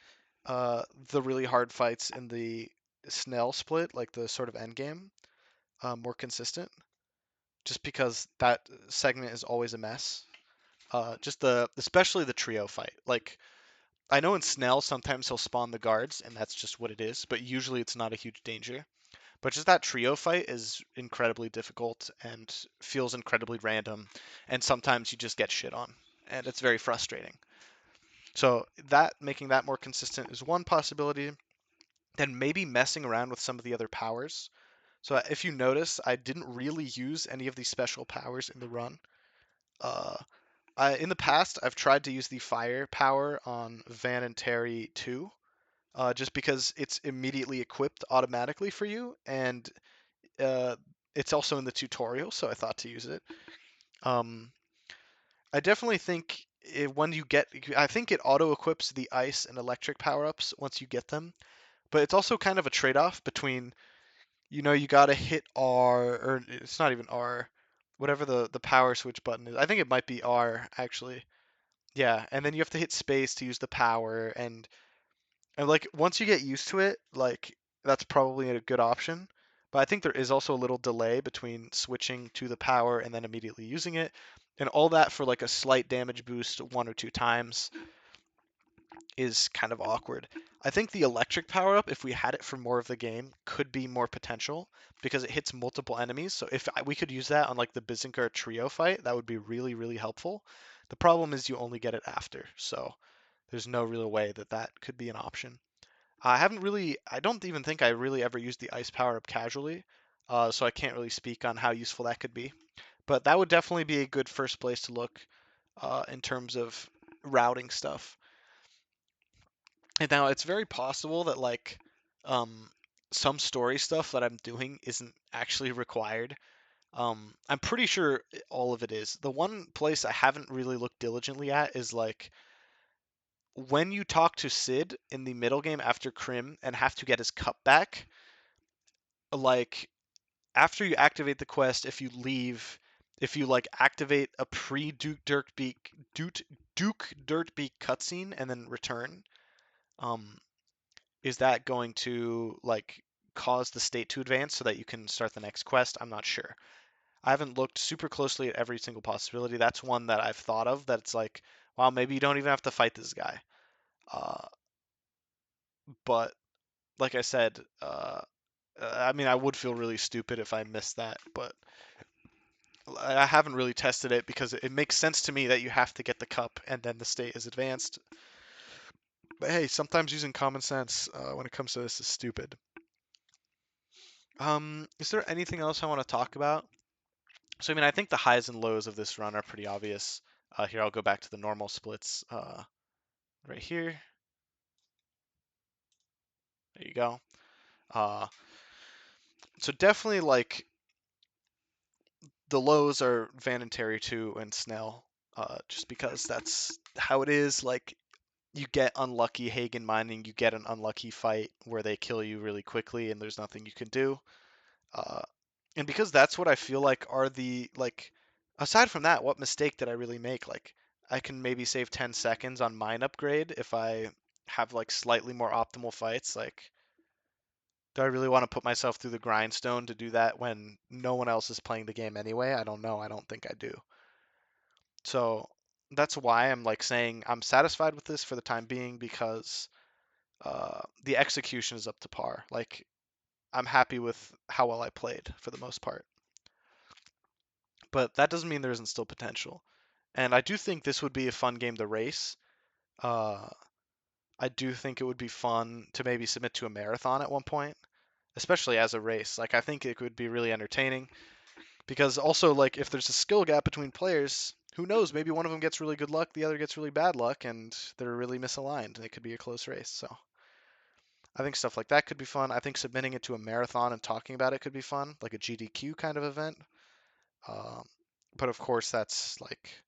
the really hard fights in the Snell split, like the sort of end game, more consistent. Just because that segment is always a mess. Just especially the trio fight. Like I know in Snell sometimes he'll spawn the guards, and that's just what it is. But usually it's not a huge danger. But just that trio fight is incredibly difficult and feels incredibly random, and sometimes you just get shit on, and it's very frustrating. So that making that more consistent is one possibility. Then maybe messing around with some of the other powers. So if you notice, I didn't really use any of these special powers in the run. Uh, in the past, I've tried to use the fire power on Van and Terry too, just because it's immediately equipped automatically for you, and uh, it's also in the tutorial, so I thought to use it. Um, I definitely think when you get, I think it auto equips the ice and electric power ups once you get them, but it's also kind of a trade off between, you gotta hit R, or it's not even R, whatever the power switch button is. I think it might be R actually. Yeah, and then you have to hit space to use the power, and like once you get used to it, like that's probably a good option. But I think there is also a little delay between switching to the power and then immediately using it. And all that for like a slight damage boost one or two times is kind of awkward. I think the electric power up, if we had it for more of the game, could be more potential because it hits multiple enemies. So if we could use that on like the Bizinkar trio fight, that would be really, really helpful. The problem is you only get it after, so there's no real way that that could be an option. I don't even think I really ever used the ice power up casually, so I can't really speak on how useful that could be. But that would definitely be a good first place to look in terms of routing stuff. And now it's very possible that like um, some story stuff that I'm doing isn't actually required. I'm pretty sure all of it is. The one place I haven't really looked diligently at is like when you talk to Sid in the middle game after Crim and have to get his cup back, like after you activate the quest, if you leave, if you like activate a pre Duke Dirtbeak cutscene and then return, um, is that going to like cause the state to advance so that you can start the next quest? I'm not sure. I haven't looked super closely at every single possibility. That's one that I've thought of that it's like, wow, maybe you don't even have to fight this guy. Uh, but like I said, I mean, I would feel really stupid if I missed that, but I haven't really tested it because it makes sense to me that you have to get the cup and then the state is advanced. But hey, sometimes using common sense when it comes to this is stupid. Is there anything else I want to talk about? So I mean, I think the highs and lows of this run are pretty obvious. Here, I'll go back to the normal splits. Right here. There you go. Uh, so definitely like the lows are Van and Terry 2 and Snell, just because that's how it is. Like you get unlucky Hagen mining, you get an unlucky fight where they kill you really quickly and there's nothing you can do. Uh, and because that's what I feel like are the like aside from that, what mistake did I really make? Like I can maybe save 10 seconds on mine upgrade if I have like slightly more optimal fights. Like do I really want to put myself through the grindstone to do that when no one else is playing the game anyway? I don't know. I don't think I do. So that's why I'm like saying I'm satisfied with this for the time being because the execution is up to par. Like I'm happy with how well I played for the most part. But that doesn't mean there isn't still potential. And I do think this would be a fun game to race. Uh, I do think it would be fun to maybe submit to a marathon at one point, especially as a race. Like I think it would be really entertaining because also like if there's a skill gap between players, who knows? Maybe one of them gets really good luck, the other gets really bad luck, and they're really misaligned, and it could be a close race. So I think stuff like that could be fun. I think submitting it to a marathon and talking about it could be fun, like a GDQ kind of event. Um, but of course, that's like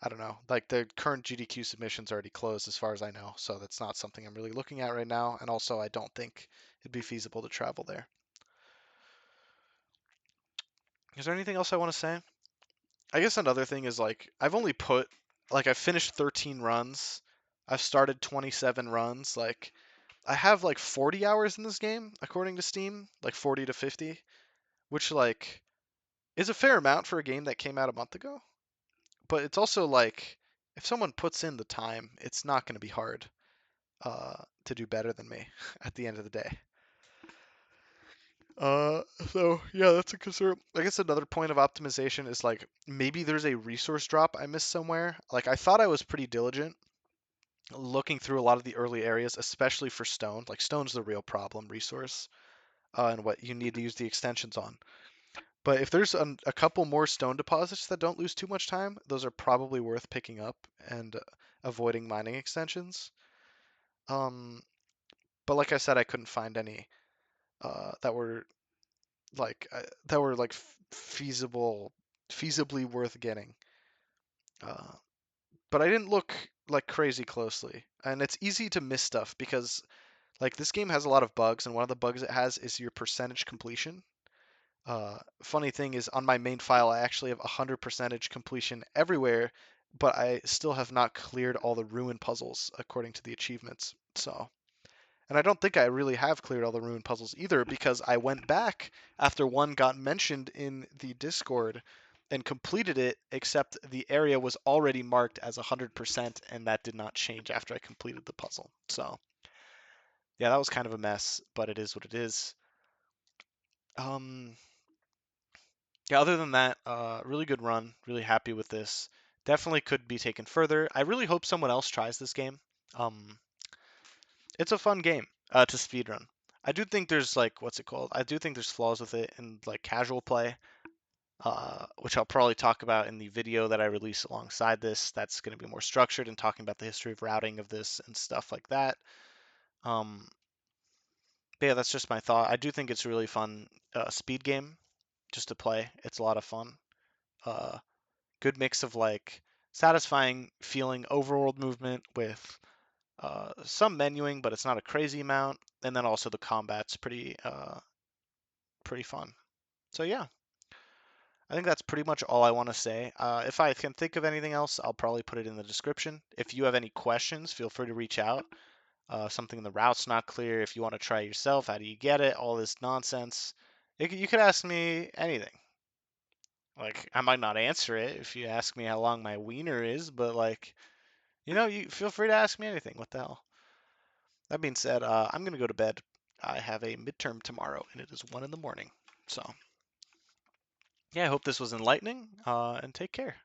I don't know. Like the current GDQ submission's already closed as far as I know, so that's not something I'm really looking at right now. And also, I don't think it'd be feasible to travel there. Is there anything else I want to say? I guess another thing is like I've finished 13 runs. I've started 27 runs. Like I have like 40 hours in this game according to Steam, like 40 to 50, which like is a fair amount for a game that came out a month ago. But it's also like if someone puts in the time, it's not going to be hard to do better than me at the end of the day. Uh, so yeah, that's a concern. I guess another point of optimization is like maybe there's a resource drop I missed somewhere. Like I thought I was pretty diligent looking through a lot of the early areas, especially for stone. Like stone's the real problem resource, and what you need to use the extensions on. But if there's a couple more stone deposits that don't lose too much time, those are probably worth picking up and avoiding mining extensions. Um, but like I said, I couldn't find any that were feasibly worth getting. Uh, but I didn't look like crazy closely, and it's easy to miss stuff because like this game has a lot of bugs, and one of the bugs it has is your percentage completion. Funny thing is, on my main file, I actually have 100 percentage completion everywhere, but I still have not cleared all the ruin puzzles according to the achievements. So, and I don't think I really have cleared all the ruin puzzles either because I went back after one got mentioned in the Discord and completed it, except the area was already marked as 100%, and that did not change after I completed the puzzle. So, yeah, that was kind of a mess, but it is what it is. Um, yeah, other than that, really good run. Really happy with this. Definitely could be taken further. I really hope someone else tries this game. Um, it's a fun game to speedrun. I do think there's like what's it called? I do think there's flaws with it in like casual play, which I'll probably talk about in the video that I release alongside this. That's going to be more structured and talking about the history of routing of this and stuff like that. Um, but yeah, that's just my thought. I do think it's a really fun speed game just to play. It's a lot of fun. Uh, Good mix of like satisfying feeling overworld movement with some menuing, but it's not a crazy amount. And then also the combat's pretty fun. So yeah, I think that's pretty much all I want to say. If I can think of anything else, I'll probably put it in the description. If you have any questions, feel free to reach out. Something in the route's not clear. If you want to try it yourself, how do you get it? All this nonsense. You could ask me anything. Like I might not answer it if you ask me how long my wiener is, but like you feel free to ask me anything. What the hell? That being said, I'm gonna go to bed. I have a midterm tomorrow, and it is 1 in the morning. So yeah, I hope this was enlightening. And take care.